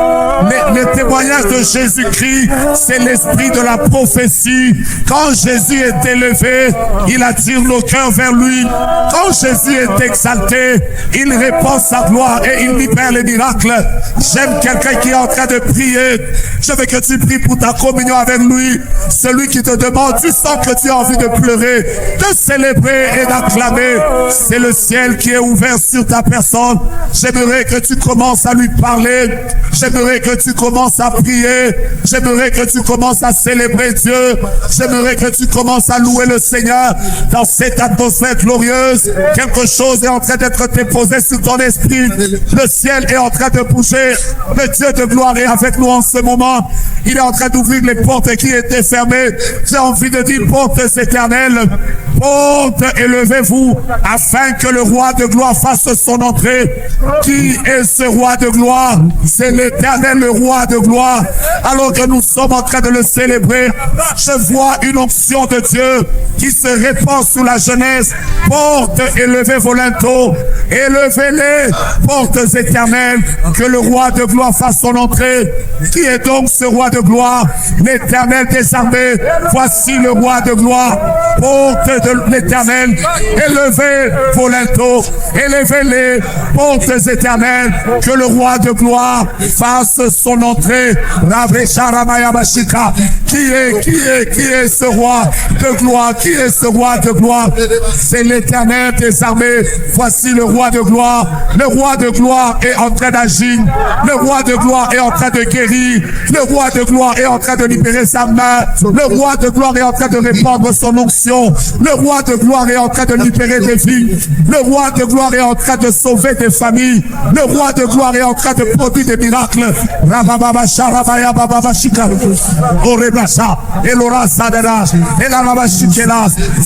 les témoignages de Jésus-Christ, c'est l'esprit de la prophétie. Quand Jésus est élevé, il attire nos cœurs vers lui. Quand Jésus est exalté, il répand sa gloire et il libère les miracles. J'aime quelqu'un qui est en train de prier. Je veux que tu pries pour ta communion avec lui. Celui qui te demande, tu sens que tu as envie de pleurer, de célébrer et d'acclamer. C'est le ciel qui est ouvert sur ta personne. J'aimerais que tu commences à lui parler. J'aimerais que tu commences à prier. J'aimerais que tu commences à célébrer Dieu. J'aimerais que tu commences à louer le Seigneur dans cette atmosphère glorieuse. Quelque chose est en train d'être déposé sur ton esprit. Le ciel est en train de bouger. Le Dieu de gloire est avec nous en ce moment. Il est en train d'ouvrir les portes qui étaient fermées. J'ai envie de dire, portes éternelles, portes, élevez-vous, afin que le roi de gloire fasse son entrée. Qui est ce roi de gloire? C'est l'Éternel, le roi de gloire. Alors que nous sommes en train de le célébrer, je vois une onction de Dieu qui se répand sur la jeunesse. Portes, élevez vos linteaux, élevez-les, portes éternelles, que le roi de gloire fasse son entrée. Qui est donc ce roi de gloire? L'Éternel des armées. Voici le roi de gloire. Portes de l'Éternel, élevez vos linteaux, élevez-les, portes éternelles, que le roi de gloire fasse son entrée. Qui est ce roi de gloire? Qui est ce roi de gloire? C'est l'Éternel des armées. Voici le roi de gloire. Le roi de gloire est en train d'agir. Le roi de gloire est en train de guérir. Le roi de gloire est en train de libérer sa main. Le roi de gloire est en train de répandre son onction. Le roi de gloire est en train de libérer des vies. Le roi de gloire est en train de sauver des familles. Le roi de gloire est en train de produire des miracles.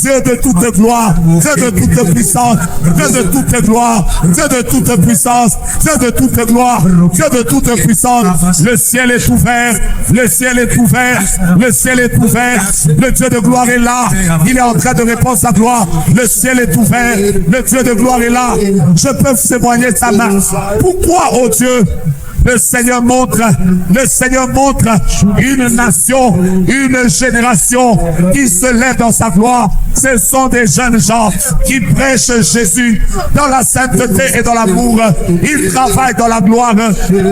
Dieu de toute gloire, Dieu de toute puissance, Dieu de toute gloire, Dieu de toute puissance, Dieu de toute gloire, Dieu de toute puissance. Le ciel est ouvert, le ciel est ouvert, le ciel est ouvert. Le Dieu de gloire est là. Il est en train de répand sa gloire. Le ciel est ouvert. Le Dieu de gloire est là. Je peux témoigner sa main. Pourquoi, oh Dieu, le Seigneur montre une nation, une génération qui se lève dans sa gloire. Ce sont des jeunes gens qui prêchent Jésus dans la sainteté et dans l'amour. Ils travaillent dans la gloire.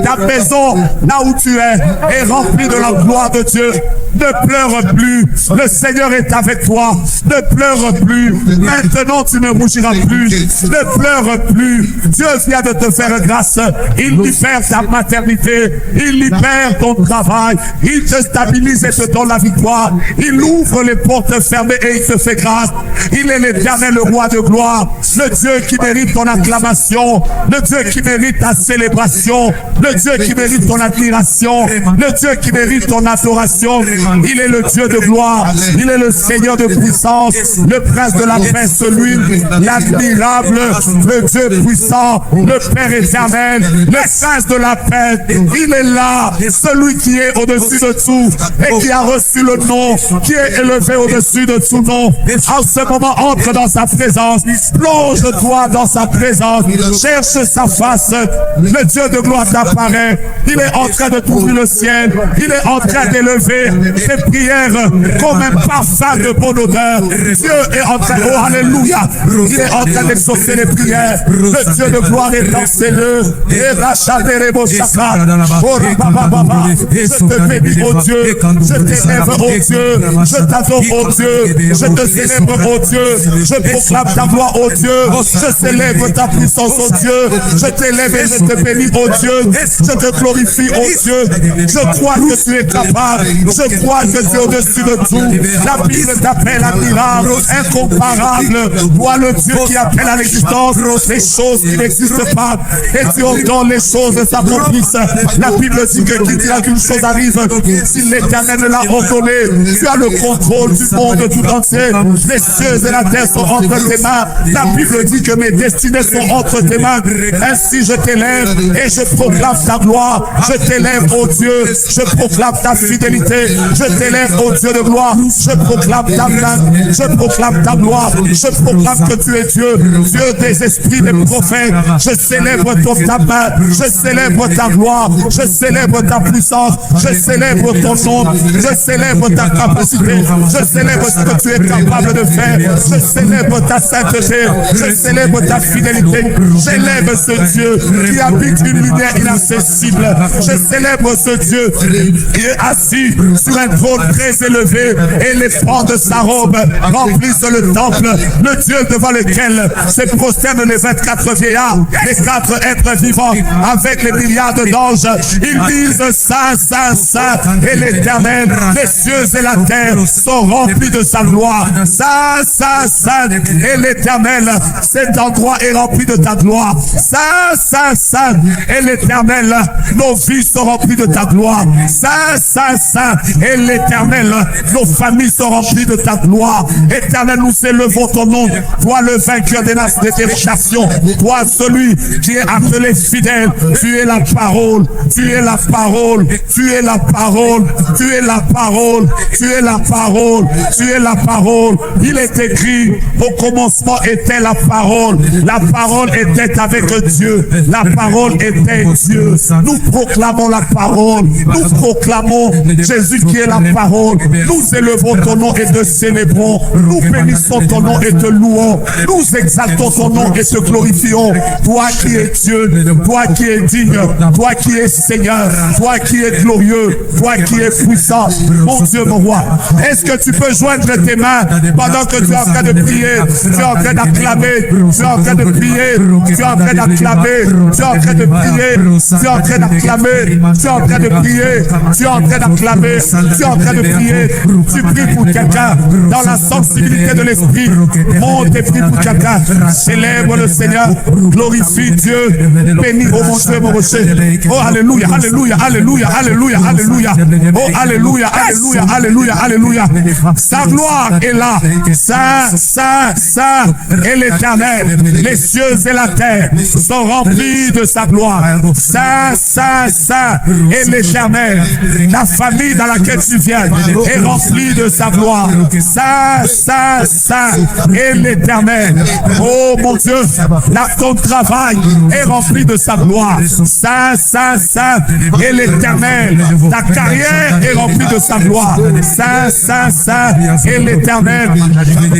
Ta maison, là où tu es, est remplie de la gloire de Dieu. Ne pleure plus. Le Seigneur est avec toi. Ne pleure plus. Maintenant, tu ne rougiras plus. Ne pleure plus. Dieu vient de te faire grâce. Il libère ta maternité, il libère ton travail, il te stabilise et te donne la victoire, il ouvre les portes fermées et il te fait grâce. Il est l'Éternel, le roi de gloire, le Dieu qui mérite ton acclamation, le Dieu qui mérite ta célébration, le Dieu qui mérite ton admiration, le Dieu qui mérite ton adoration. Il est le Dieu de gloire, il est le Seigneur de puissance, le prince de la paix, celui l'admirable, le Dieu puissant, le Père éternel, le prince de la paix. Il est là, celui qui est au-dessus de tout et qui a reçu le nom, qui est élevé au-dessus de tout nom. En ce moment, entre dans sa présence, plonge-toi dans sa présence, cherche sa face. Le Dieu de gloire t'apparaît. Il est en train de t'ouvrir le ciel. Il est en train d'élever tes prières comme un parfum de bonne odeur. Dieu est en train, oh alléluia, il est en train d'exaucer les prières. Le Dieu de gloire est dans ses lieux. Et je te bénis, oh Dieu, je t'élève, oh Dieu, je t'adore, oh Dieu, je te célèbre, oh Dieu, je proclame ta gloire, oh Dieu, je célèbre ta puissance, oh Dieu, je t'élève et je te bénis, oh Dieu, je te glorifie, oh Dieu, je crois que tu es capable, je crois que tu es au-dessus de tout. La Bible t'appelle admirable, incomparable, vois le Dieu qui appelle à l'existence les choses qui n'existent pas, et tu ordonnes les choses s'accomplissent. La Bible dit que qui dira qu'une chose arrive, si l'Éternel l'a ordonné, tu as le contrôle du monde tout entier. Les cieux et la terre sont entre tes mains. La Bible dit que mes destinées sont entre tes mains. Ainsi je t'élève et je proclame ta gloire. Je t'élève, ô Dieu, je proclame ta fidélité. Je t'élève, ô Dieu de gloire. Je proclame ta main. Je proclame ta gloire. Je proclame que tu es Dieu, Dieu des esprits, des prophètes. Je célèbre ta main. Je célèbre ta gloire, je célèbre ta puissance, je célèbre ton nom, je célèbre ta capacité, je célèbre ce que tu es capable de faire, je célèbre ta sainteté, je célèbre ta fidélité, j'élève ce Dieu qui habite une lumière inaccessible, je célèbre ce Dieu qui est assis sur un trône très élevé et les pans de sa robe remplissent le temple, le Dieu devant lequel se prosternent les 24 vieillards, les 4 êtres vivants avec les milliards d'anges. Ils disent Saint, Saint, Saint et l'Éternel. Les cieux et la terre sont remplis de sa gloire. Saint, Saint, Saint et l'Éternel. Cet endroit est rempli de ta gloire. Saint, Saint, Saint et l'Éternel. Nos vies sont remplies de ta gloire. Saint, Saint, Saint et l'Éternel. Nos familles sont remplies de ta gloire. Éternel, nous élevons ton nom. Toi le vainqueur des nations. Toi celui qui est appelé fidèle. Tu es la parole, tu es la parole, tu es la parole, tu es la parole, tu es la parole, tu es la parole. Il est écrit, au commencement était la parole était avec Dieu, la parole était Dieu. Nous proclamons la parole, nous proclamons Jésus qui est la parole. Nous élevons ton nom et te célébrons, nous bénissons ton nom et te louons, nous exaltons ton nom et te glorifions. Toi qui es Dieu, toi qui es digne, toi qui es Seigneur, toi qui es glorieux, toi qui es puissant, mon Dieu, mon roi. Est-ce que tu peux joindre tes mains pendant que tu es en train de prier, tu es en train d'acclamer, tu es en train de prier, tu es en train d'acclamer, tu es en train de prier, tu es en train d'acclamer, tu es en train de prier, tu es en train d'acclamer, tu es en train de prier, tu pries pour quelqu'un dans la sensibilité de l'esprit, monte et prie pour quelqu'un, célèbre le Seigneur, glorifie Dieu, bénis, oh mon Dieu, mon rocher, Oh, alléluia, alléluia, alléluia, alléluia, alléluia. Oh, alléluia, alléluia, alléluia, alléluia. Sa gloire est là. Saint, saint, saint est l'Éternel. Les cieux et la terre sont remplis de sa gloire. Saint, saint, saint est l'Éternel. La famille dans laquelle tu viens est remplie de sa gloire. Saint, saint, saint est l'Éternel. Oh mon Dieu, ton travail est rempli de sa gloire. Saint, saint, saint est l'Éternel. Ta carrière est remplie de sa gloire. Saint, saint, saint est l'Éternel.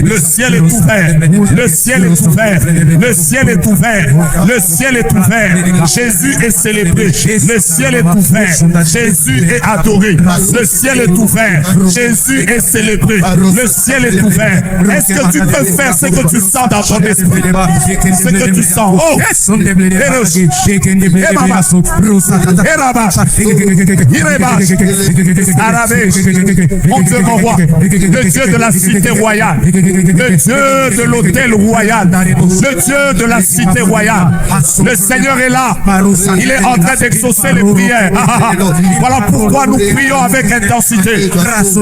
Le ciel est ouvert. Le ciel est ouvert. Le ciel est ouvert. Le ciel est ouvert. Jésus est célébré. Le ciel est ouvert. Jésus est adoré. Le ciel est ouvert. Jésus est célébré. Le ciel est ouvert. Est-ce que tu peux faire ce que tu sens dans ton esprit? Ce que tu sens. Oh! Mon Dieu, mon roi, le Dieu de la cité royale, le Dieu de l'hôtel royal, le Dieu de la cité royale. Le Seigneur est là. Il est en train d'exaucer les prières. Voilà pourquoi nous prions avec intensité.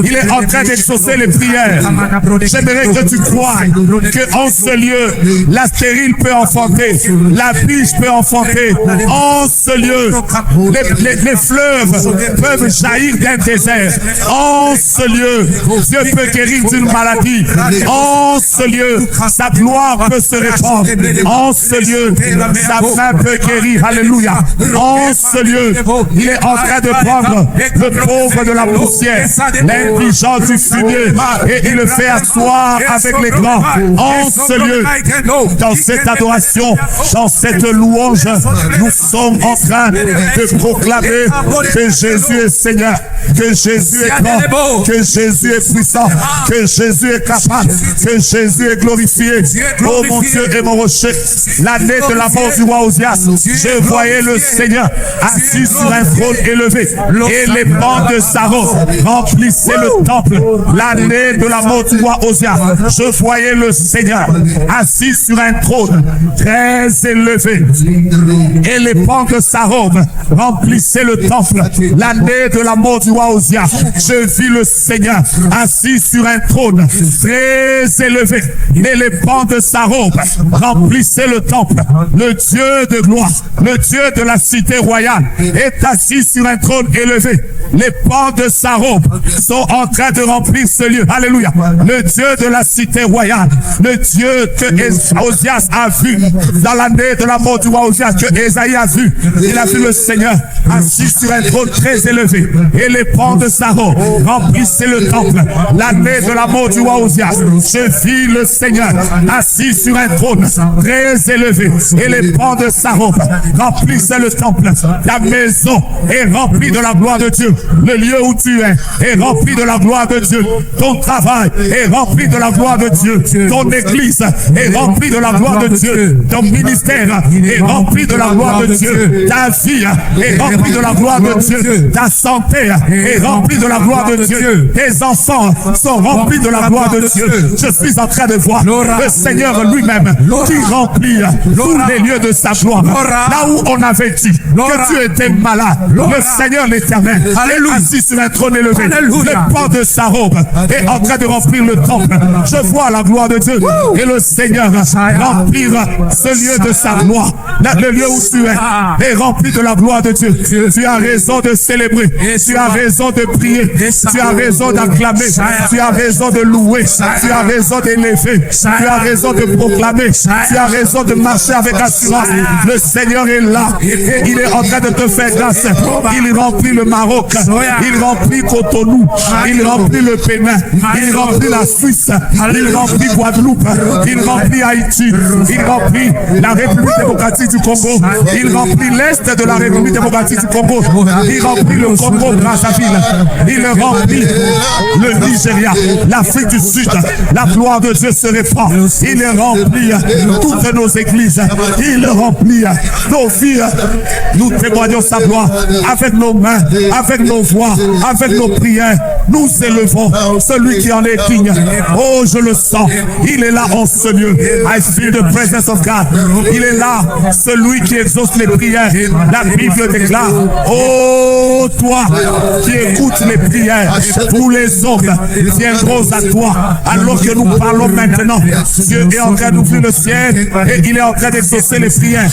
Il est en train d'exaucer les prières. J'aimerais que tu crois qu'en ce lieu, la stérile peut enfanter, la biche peut enfanter. En ce lieu, les fleuves peuvent jaillir d'un désert. En ce lieu, Dieu peut guérir d'une maladie. En ce lieu, sa gloire peut se répandre. En ce lieu, sa main peut guérir. Alléluia. En ce lieu, il est en train de prendre le pauvre de la poussière, l'indigent du fumier, et il le fait asseoir avec les grands. En ce lieu, dans cette adoration, dans cette louange, nous sommes en train de proclamer que Jésus est Seigneur, que Jésus est grand, que Jésus est puissant, que Jésus est capable, que Jésus est glorifié. Oh mon Dieu et mon rocher, l'année de la mort du roi Osias, je voyais le Seigneur assis sur un trône élevé et les bancs de sa robe remplissaient le temple. L'année de la mort du roi Osias, je voyais le Seigneur assis sur un trône très élevé et les bancs de sa robe remplissaient le temple. L'année de la mort du roi Osias, je vis le Seigneur assis sur un trône très élevé et les bancs de sa robe remplissaient le temple. Le Dieu de gloire, le Dieu de la cité royale est assis sur un trône élevé. Les pans de sa robe sont en train de remplir ce lieu. Alléluia. Le Dieu de la cité royale, le Dieu que Osias a vu dans l'année de la mort du roi Osias, que Ésaïe a vu. Il a vu le Seigneur assis sur un trône très élevé et les pans de sa robe remplissaient le temple. L'année de la mort du roi Osias, je vis le Seigneur assis sur un trône très élevé et les pans de sa robe remplissaient le temple. Ta maison est remplie de la gloire de Dieu. Le lieu où tu es est rempli de la gloire de Dieu. Ton travail est rempli de la gloire de Dieu. Ton église est remplie de la gloire de Dieu. Ton ministère est rempli de la gloire de Dieu. Ta vie est remplie de la gloire de Dieu. Ta santé est remplie de la gloire de Dieu. Tes enfants sont remplis de la gloire de Dieu. Je suis en train de voir le Seigneur lui-même qui remplit tous les lieux de sa gloire. Là où on avait dit que tu étais malade, le Seigneur l'Éternel est assis sur un trône élevé. Le pan de sa robe est en train de remplir le temple. Je vois la gloire de Dieu et le Seigneur remplir ce lieu de sa gloire. Le lieu où tu es est rempli de la gloire de Dieu. Tu as raison de célébrer, tu as raison de prier, tu as raison d'acclamer, tu as raison de louer, tu as raison d'élever, tu as raison de proclamer, tu as raison de marcher avec assurance. Le Seigneur est là et il est en train de te faire grâce. Il remplit le Maroc, il remplit Cotonou, il remplit le Bénin, il remplit la Suisse, il remplit Guadeloupe, il remplit Haïti, il remplit la République démocratique du Congo, il remplit l'Est de la République démocratique du Congo, il remplit le Congo Brazzaville, il remplit le Nigeria, l'Afrique du Sud. La gloire de Dieu se répand. Il remplit toutes nos églises, il remplit nos vies. Nous témoignons sa gloire avec nos mains, avec nos voix, avec nos prières. nous élevons celui qui en est digne. Oh, je le sens. Il est là en ce lieu. I feel the presence of God. Il est là, celui qui exauce les prières. La Bible déclare, oh, toi qui écoutes les prières, tous les hommes viendront à toi. Alors que nous parlons maintenant, Dieu est en train d'ouvrir le ciel et il est en train d'exaucer les prières.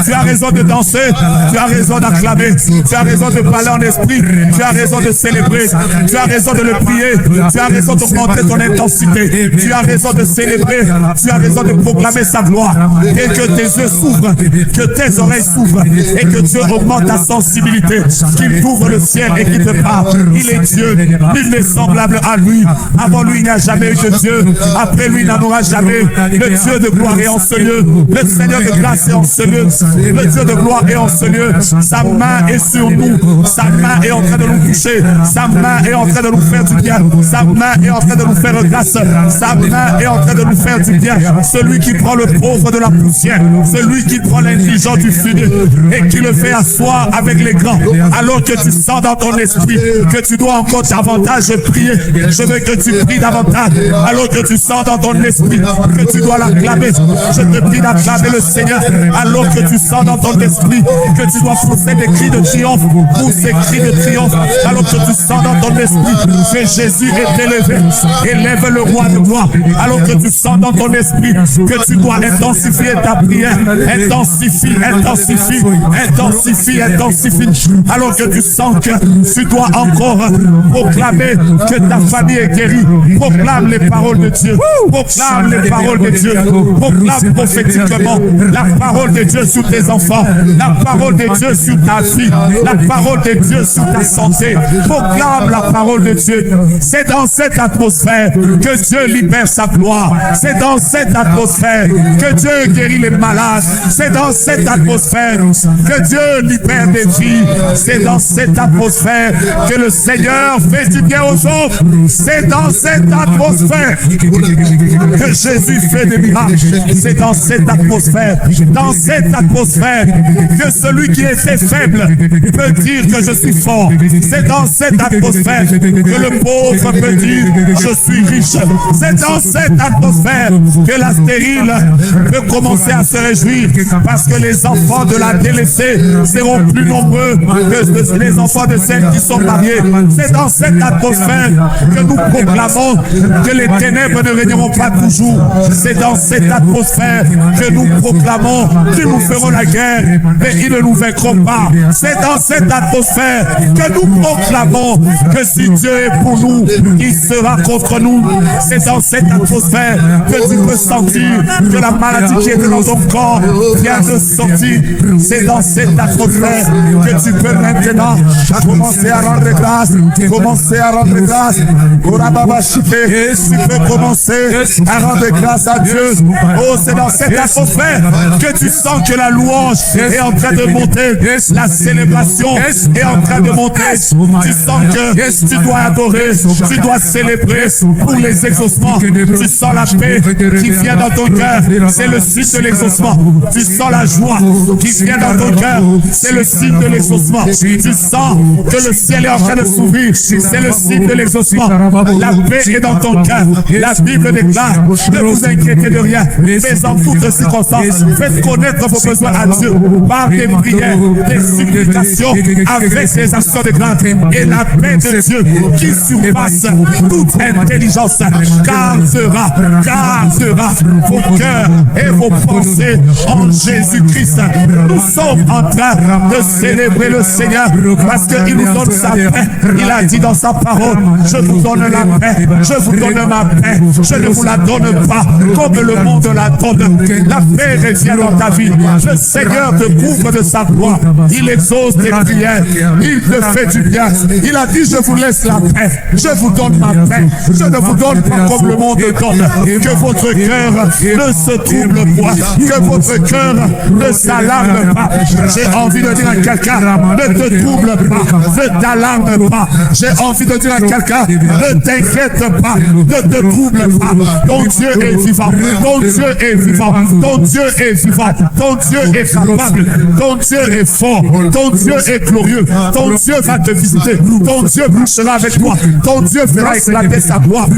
Tu as raison de danser, tu as raison d'acclamer, tu as raison de parler en esprit, tu as raison de célébrer, tu as raison de le prier, tu as raison d'augmenter ton intensité, tu as raison de célébrer, tu as raison de proclamer sa gloire, et que tes yeux s'ouvrent, que tes oreilles s'ouvrent, et que Dieu augmente ta sensibilité, qu'il t'ouvre le ciel et qu'il te parle. Il est Dieu, il n'est semblable à lui. Avant lui, il n'y a jamais eu de Dieu. Après lui, il n'en aura jamais. Le Dieu de gloire est en ce lieu. Le Seigneur de grâce est en ce lieu. Le Dieu de gloire est en ce lieu. Sa main est sur nous. Sa main est en train de nous toucher. Sa main est en train de nous faire du bien. Sa main est en train de nous faire grâce. Sa main est en train de nous faire du bien. Celui qui prend le pauvre de la poussière. Celui qui prend l'indigent du fumier et qui le fait asseoir avec les grands. Alors que tu sens dans ton esprit que tu dois encore davantage prier. Je veux que tu pries davantage. Alors que tu sens dans ton esprit que tu dois l'acclamer. Je te prie d'acclamer le Seigneur. Alors que tu sens dans ton esprit que tu dois pousser des cris de triomphe. Pousse des cris de triomphe. Alors que tu sens dans ton esprit que Jésus est élevé. Élève le roi de gloire. Alors que tu sens dans ton esprit que tu dois intensifier ta prière. Intensifie, intensifie, intensifie, intensifie. Alors que tu sens que tu dois encore proclamer que ta famille est guérie. Proclame les paroles de Dieu. Proclame les paroles de Dieu. Proclame prophétiquement la parole de Dieu sur tes enfants. La parole de Dieu sur ta vie. La parole de Dieu sur ta santé. Proclame la parole de Dieu. C'est dans cette atmosphère que Dieu libère sa gloire. C'est dans cette atmosphère que Dieu guérit les malades. C'est dans cette atmosphère que Dieu libère des vies. C'est dans cette atmosphère que le Seigneur fait du bien aux autres. C'est dans cette atmosphère que Jésus fait des miracles. C'est dans cette atmosphère que celui qui était faible peut dire que je suis fort. C'est dans cette atmosphère que le pauvre peut dire je suis riche. C'est dans cette atmosphère que la stérile peut commencer à se réjouir parce que les enfants de la délaissée seront plus nombreux que les enfants de celles qui sont mariées. C'est dans cette atmosphère que nous proclamons que les ténèbres ne régneront pas toujours. C'est dans cette atmosphère que nous proclamons qu'ils nous feront la guerre, mais ils ne nous vaincront pas. C'est dans cette atmosphère que nous proclamons que si Dieu est pour nous, il sera contre nous. C'est dans cette atmosphère que tu peux sentir que la maladie qui était dans ton corps vient de sortir. C'est dans cette atmosphère que tu peux maintenant commencer à rendre grâce. Commencer à rendre grâce. Tu peux commencer à rendre grâce à Dieu. Oh, c'est dans cette atmosphère que tu sens que la louange est en train de monter. La célébration est en train de monter. Tu sens que tu dois adorer, tu dois célébrer pour les exaucements. Tu sens la paix qui vient dans ton cœur. C'est le signe de l'exaucement. Tu sens la joie qui vient dans ton cœur. C'est le signe de l'exaucement. Tu sens que le ciel est en train de s'ouvrir. C'est le signe de l'exaucement. La paix est dans ton cœur. La Bible déclare, ne vous inquiétez de rien, mais en toutes circonstances, faites connaître vos besoins à Dieu par des prières, des supplications, avec des actions de grâce. Et la paix de Dieu qui surpasse toute intelligence gardera vos cœurs et vos pensées en Jésus-Christ. Nous sommes en train de célébrer le Seigneur parce qu'il nous donne sa paix. Il a dit dans sa parole, je vous donne la paix, je vous donne ma paix, je ne vous la donne pas comme le monde la donne. La paix revient dans ta vie. Le Seigneur te couvre de sa gloire. Il exauce tes prières. Il te fait du bien. Il a dit, je vous laisse la paix. Je vous donne ma paix. Je ne vous donne pas comme le monde donne. Que votre cœur ne se trouble point. Que votre cœur ne s'alarme pas. J'ai envie de dire à quelqu'un, ne te trouble pas. Ne t'alarme pas. J'ai envie de dire à quelqu'un, ne t'inquiète pas. Ne te trouble pas. Ton Dieu est vivant. Ton Dieu est vivant. Ton Dieu est vivant. Ton Dieu est capable. Ton Dieu est fort. Ton Dieu est glorieux. glorieux. Ton Dieu va te visiter. Ton Dieu marchera avec toi. Ton Dieu fera éclater sa gloire.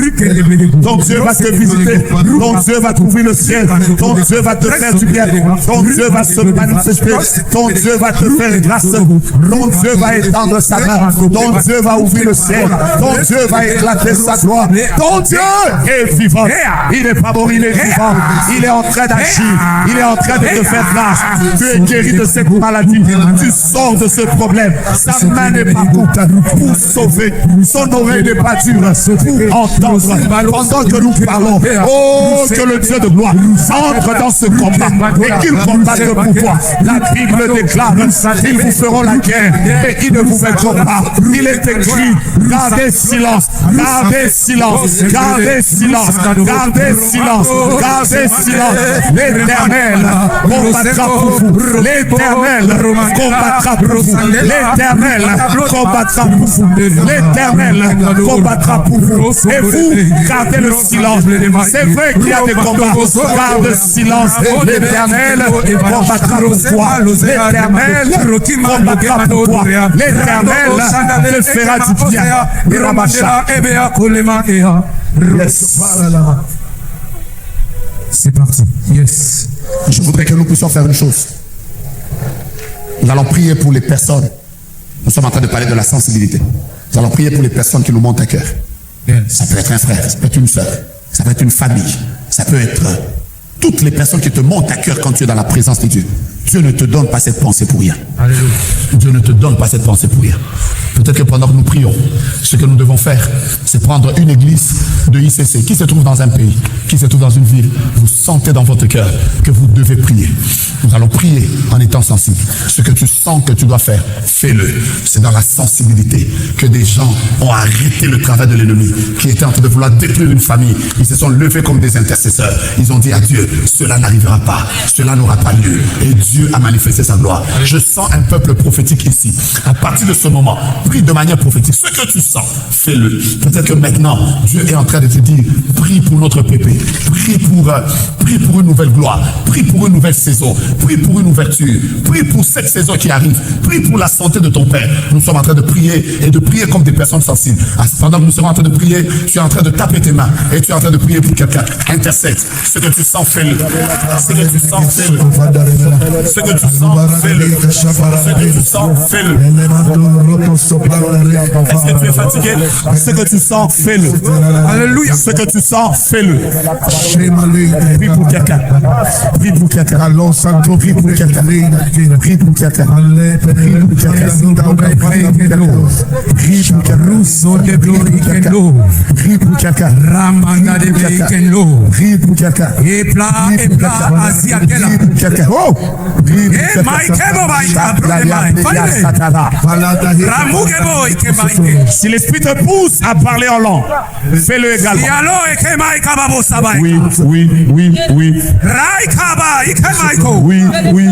Ton Dieu va te visiter. Ton Dieu va t'ouvrir le ciel. Ton Dieu va te faire du bien. Ton Dieu va se manifester. Ton Dieu va te faire grâce. Ton Dieu va étendre sa main. Ton Dieu va ouvrir le ciel. Ton Dieu va éclater sa gloire. Ton Dieu est vivant. Il n'est pas mort, il est vivant. Il est en train d'agir. Il est en train de te faire grâce. Tu es guéri de cette maladie. Tu sors de ce problème. Sa main n'est pas courte pour sauver. Son oreille n'est pas dure pour entendre. Pendant que nous parlons, oh, que le Dieu de gloire entre dans ce combat et qu'il combatte pour toi. La Bible déclare qu'ils vous feront la guerre et ils ne vous vaincront pas. Il est écrit, gardez silence, gardez silence, gardez silence, gardez silence, gardez silence. L'Éternel combattra pour vous. L'Éternel combattra pour vous. L'Éternel combattra pour vous. L'Éternel combattra pour vous. Et vous, gardez le silence. C'est vrai qu'il y a des combats. Garde le silence. L'Éternel combattra pour toi. L'Éternel combattra pour toi. L'Éternel te fera du bien. Yes. C'est parti. Yes. Je voudrais que nous puissions faire une chose. Nous allons prier pour les personnes. Nous sommes en train de parler de la sensibilité. Nous allons prier pour les personnes qui nous montent à cœur. Yes. Ça peut être un frère, ça peut être une soeur, ça peut être une famille, ça peut être toutes les personnes qui te montent à cœur quand tu es dans la présence de Dieu. Dieu ne te donne pas cette pensée pour rien. Alléluia. Dieu ne te donne pas cette pensée pour rien. Peut-être que pendant que nous prions, ce que nous devons faire, c'est prendre une église de ICC qui se trouve dans un pays, qui se trouve dans une ville. Vous sentez dans votre cœur que vous devez prier. Nous allons prier en étant sensibles. Ce que tu sens que tu dois faire, fais-le. C'est dans la sensibilité que des gens ont arrêté le travail de l'ennemi, qui était en train de vouloir détruire une famille. Ils se sont levés comme des intercesseurs. Ils ont dit à Dieu, cela n'arrivera pas, cela n'aura pas lieu. Et Dieu a manifesté sa gloire. Je sens un peuple prophétique ici. À partir de ce moment, prie de manière prophétique. Ce que tu sens, fais-le. Peut-être que maintenant, Dieu est en train de te dire, prie pour notre pépé. Prie pour une nouvelle gloire. Prie pour une nouvelle saison. Prie pour une ouverture. Prie pour cette saison qui arrive. Prie pour la santé de ton père. Nous sommes en train de prier et de prier comme des personnes sensibles. Pendant que nous serons en train de prier, tu es en train de taper tes mains et tu es en train de prier pour quelqu'un. Intercède. Ce que tu sens, fais-le. Ce que tu sens, fais-le. Ce que tu sens, fais-le. Ce que tu sens, fais-le. Est-ce que tu es fatigué? Ce que tu sens, fais-le. Alléluia. Ce que tu sens, fais-le. Prie pour quelqu'un. Prie pour quelqu'un. Prie pour quelqu'un. Prie pour quelqu'un. Prie pour quelqu'un. Ramanda de Bekendo. Prie pour quelqu'un. Epla Asia Kela. Oh! Si l'esprit te pousse à parler en langue, fais-le également. Oui, oui, oui, oui. Oui, oui, oui.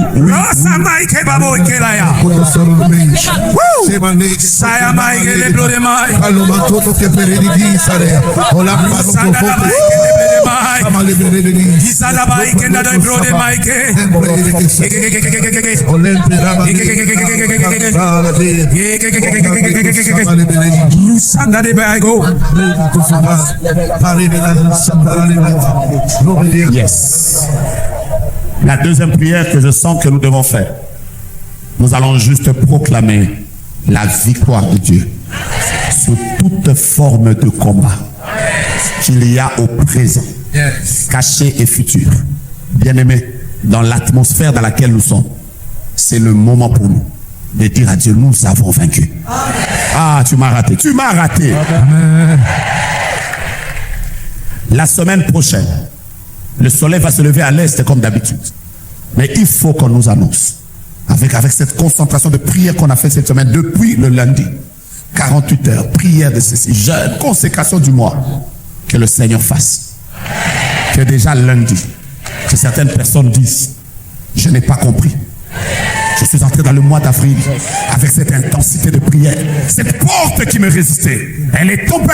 Yes. La deuxième prière que je sens que nous devons faire, nous allons juste proclamer la victoire de Dieu sur toute forme de combat qu'il y a au présent, caché et futur. Bien-aimés, dans l'atmosphère dans laquelle nous sommes, c'est le moment pour nous de dire à Dieu, nous avons vaincu. Ah, tu m'as raté. Tu m'as raté. Amen. La semaine prochaine, le soleil va se lever à l'est comme d'habitude. Mais il faut qu'on nous annonce, avec cette concentration de prière qu'on a fait cette semaine depuis le lundi, 48 heures, prière de ceci, jeûne, consécration du mois, que le Seigneur fasse. Que déjà lundi, que certaines personnes disent, je n'ai pas compris. Je suis entré dans le mois d'avril avec cette intensité de prière. Cette porte qui me résistait, elle est tombée,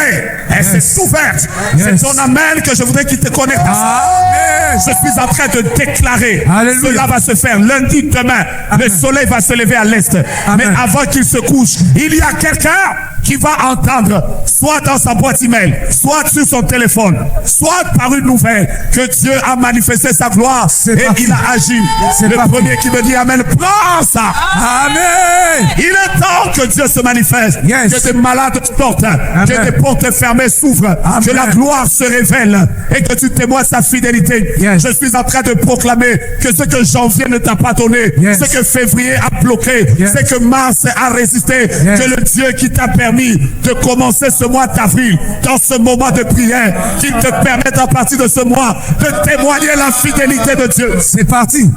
elle s'est ouverte. C'est ton amen que je voudrais qu'il te connecte. Amen. Je suis en train de déclarer, Alléluia. cela va se faire lundi, demain. Le soleil va se lever à l'est. Mais avant qu'il se couche, il y a quelqu'un qui va entendre, soit dans sa boîte email, soit sur son téléphone, soit par une nouvelle, que Dieu a manifesté sa gloire et il a agi. Le premier qui me dit amen, prends ça. Amen. Il est temps que Dieu se manifeste, Yes. que des malades sortent, que des portes fermées s'ouvrent, que la gloire se révèle et que tu témoignes sa fidélité. Yes. Je suis en train de proclamer que ce que janvier ne t'a pas donné, Yes. ce que février a bloqué, Yes. ce que mars a résisté, Yes. que le Dieu qui t'a permis de commencer ce mois d'avril dans ce moment de prière, qu'il te permette à partir de ce mois de témoigner la fidélité de Dieu. C'est parti.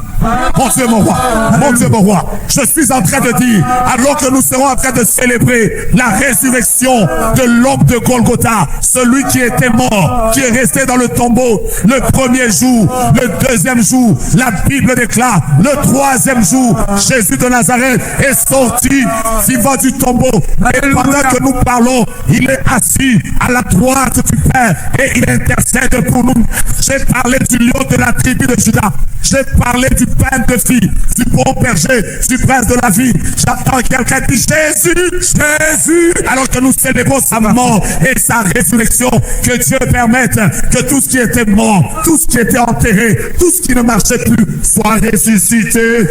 Mon Dieu, mon roi, mon Dieu, mon roi, je suis en train de dire, alors que nous serons en train de célébrer la résurrection de l'homme de Golgotha, celui qui était mort, qui est resté dans le tombeau le premier jour, le deuxième jour, la Bible déclare, le troisième jour, Jésus de Nazareth est sorti vivant du tombeau. Et pendant que nous parlons, il est assis à la droite du Père et il intercède pour nous. J'ai parlé du lion de la tribu de Judas. J'ai parlé du père de fille, du bon berger, du prince de la vie. J'attends quelqu'un qui dit Jésus, Jésus. Alors que nous célébrons sa mort et sa résurrection, que Dieu permette que tout ce qui était mort, tout ce qui était enterré, tout ce qui ne marchait plus soit ressuscité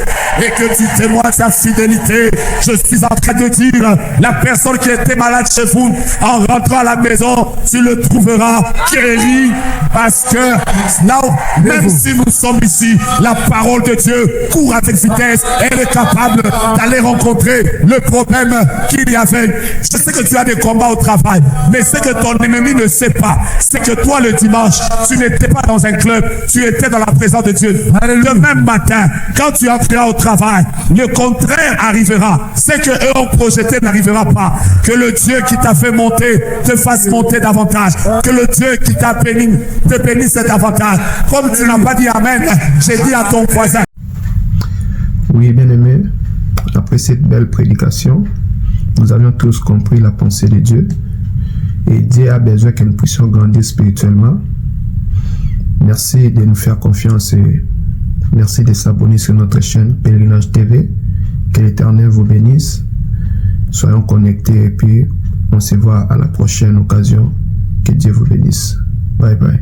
et que tu témoignes sa fidélité. Je suis en train de dire, la personne qui était malade chez vous, en rentrant à la maison, tu le trouveras guéri parce que là, même si nous sommes ici, la parole de Dieu court avec vitesse. Elle est capable d'aller rencontrer le problème qu'il y avait. Je sais que tu as des combats au travail, mais ce que ton ennemi ne sait pas, c'est que toi, le dimanche, tu n'étais pas dans un club, tu étais dans la présence de Dieu. Le même matin, quand tu entreras au travail, le contraire arrivera. Ce que eux ont projeté n'arrivera pas. Que le Dieu qui t'a fait monter te fasse monter davantage. Que le Dieu qui t'a béni te bénisse davantage. Comme tu n'as pas dit amen, j'ai dit à ton voisin. Oui, bien-aimé, après cette belle prédication, nous avions tous compris la pensée de Dieu. Et Dieu a besoin que nous puissions grandir spirituellement. Merci de nous faire confiance et merci de s'abonner sur notre chaîne Pèlerinage TV. Que l'Éternel vous bénisse. Soyons connectés et puis on se voit à la prochaine occasion. Que Dieu vous bénisse. Bye bye.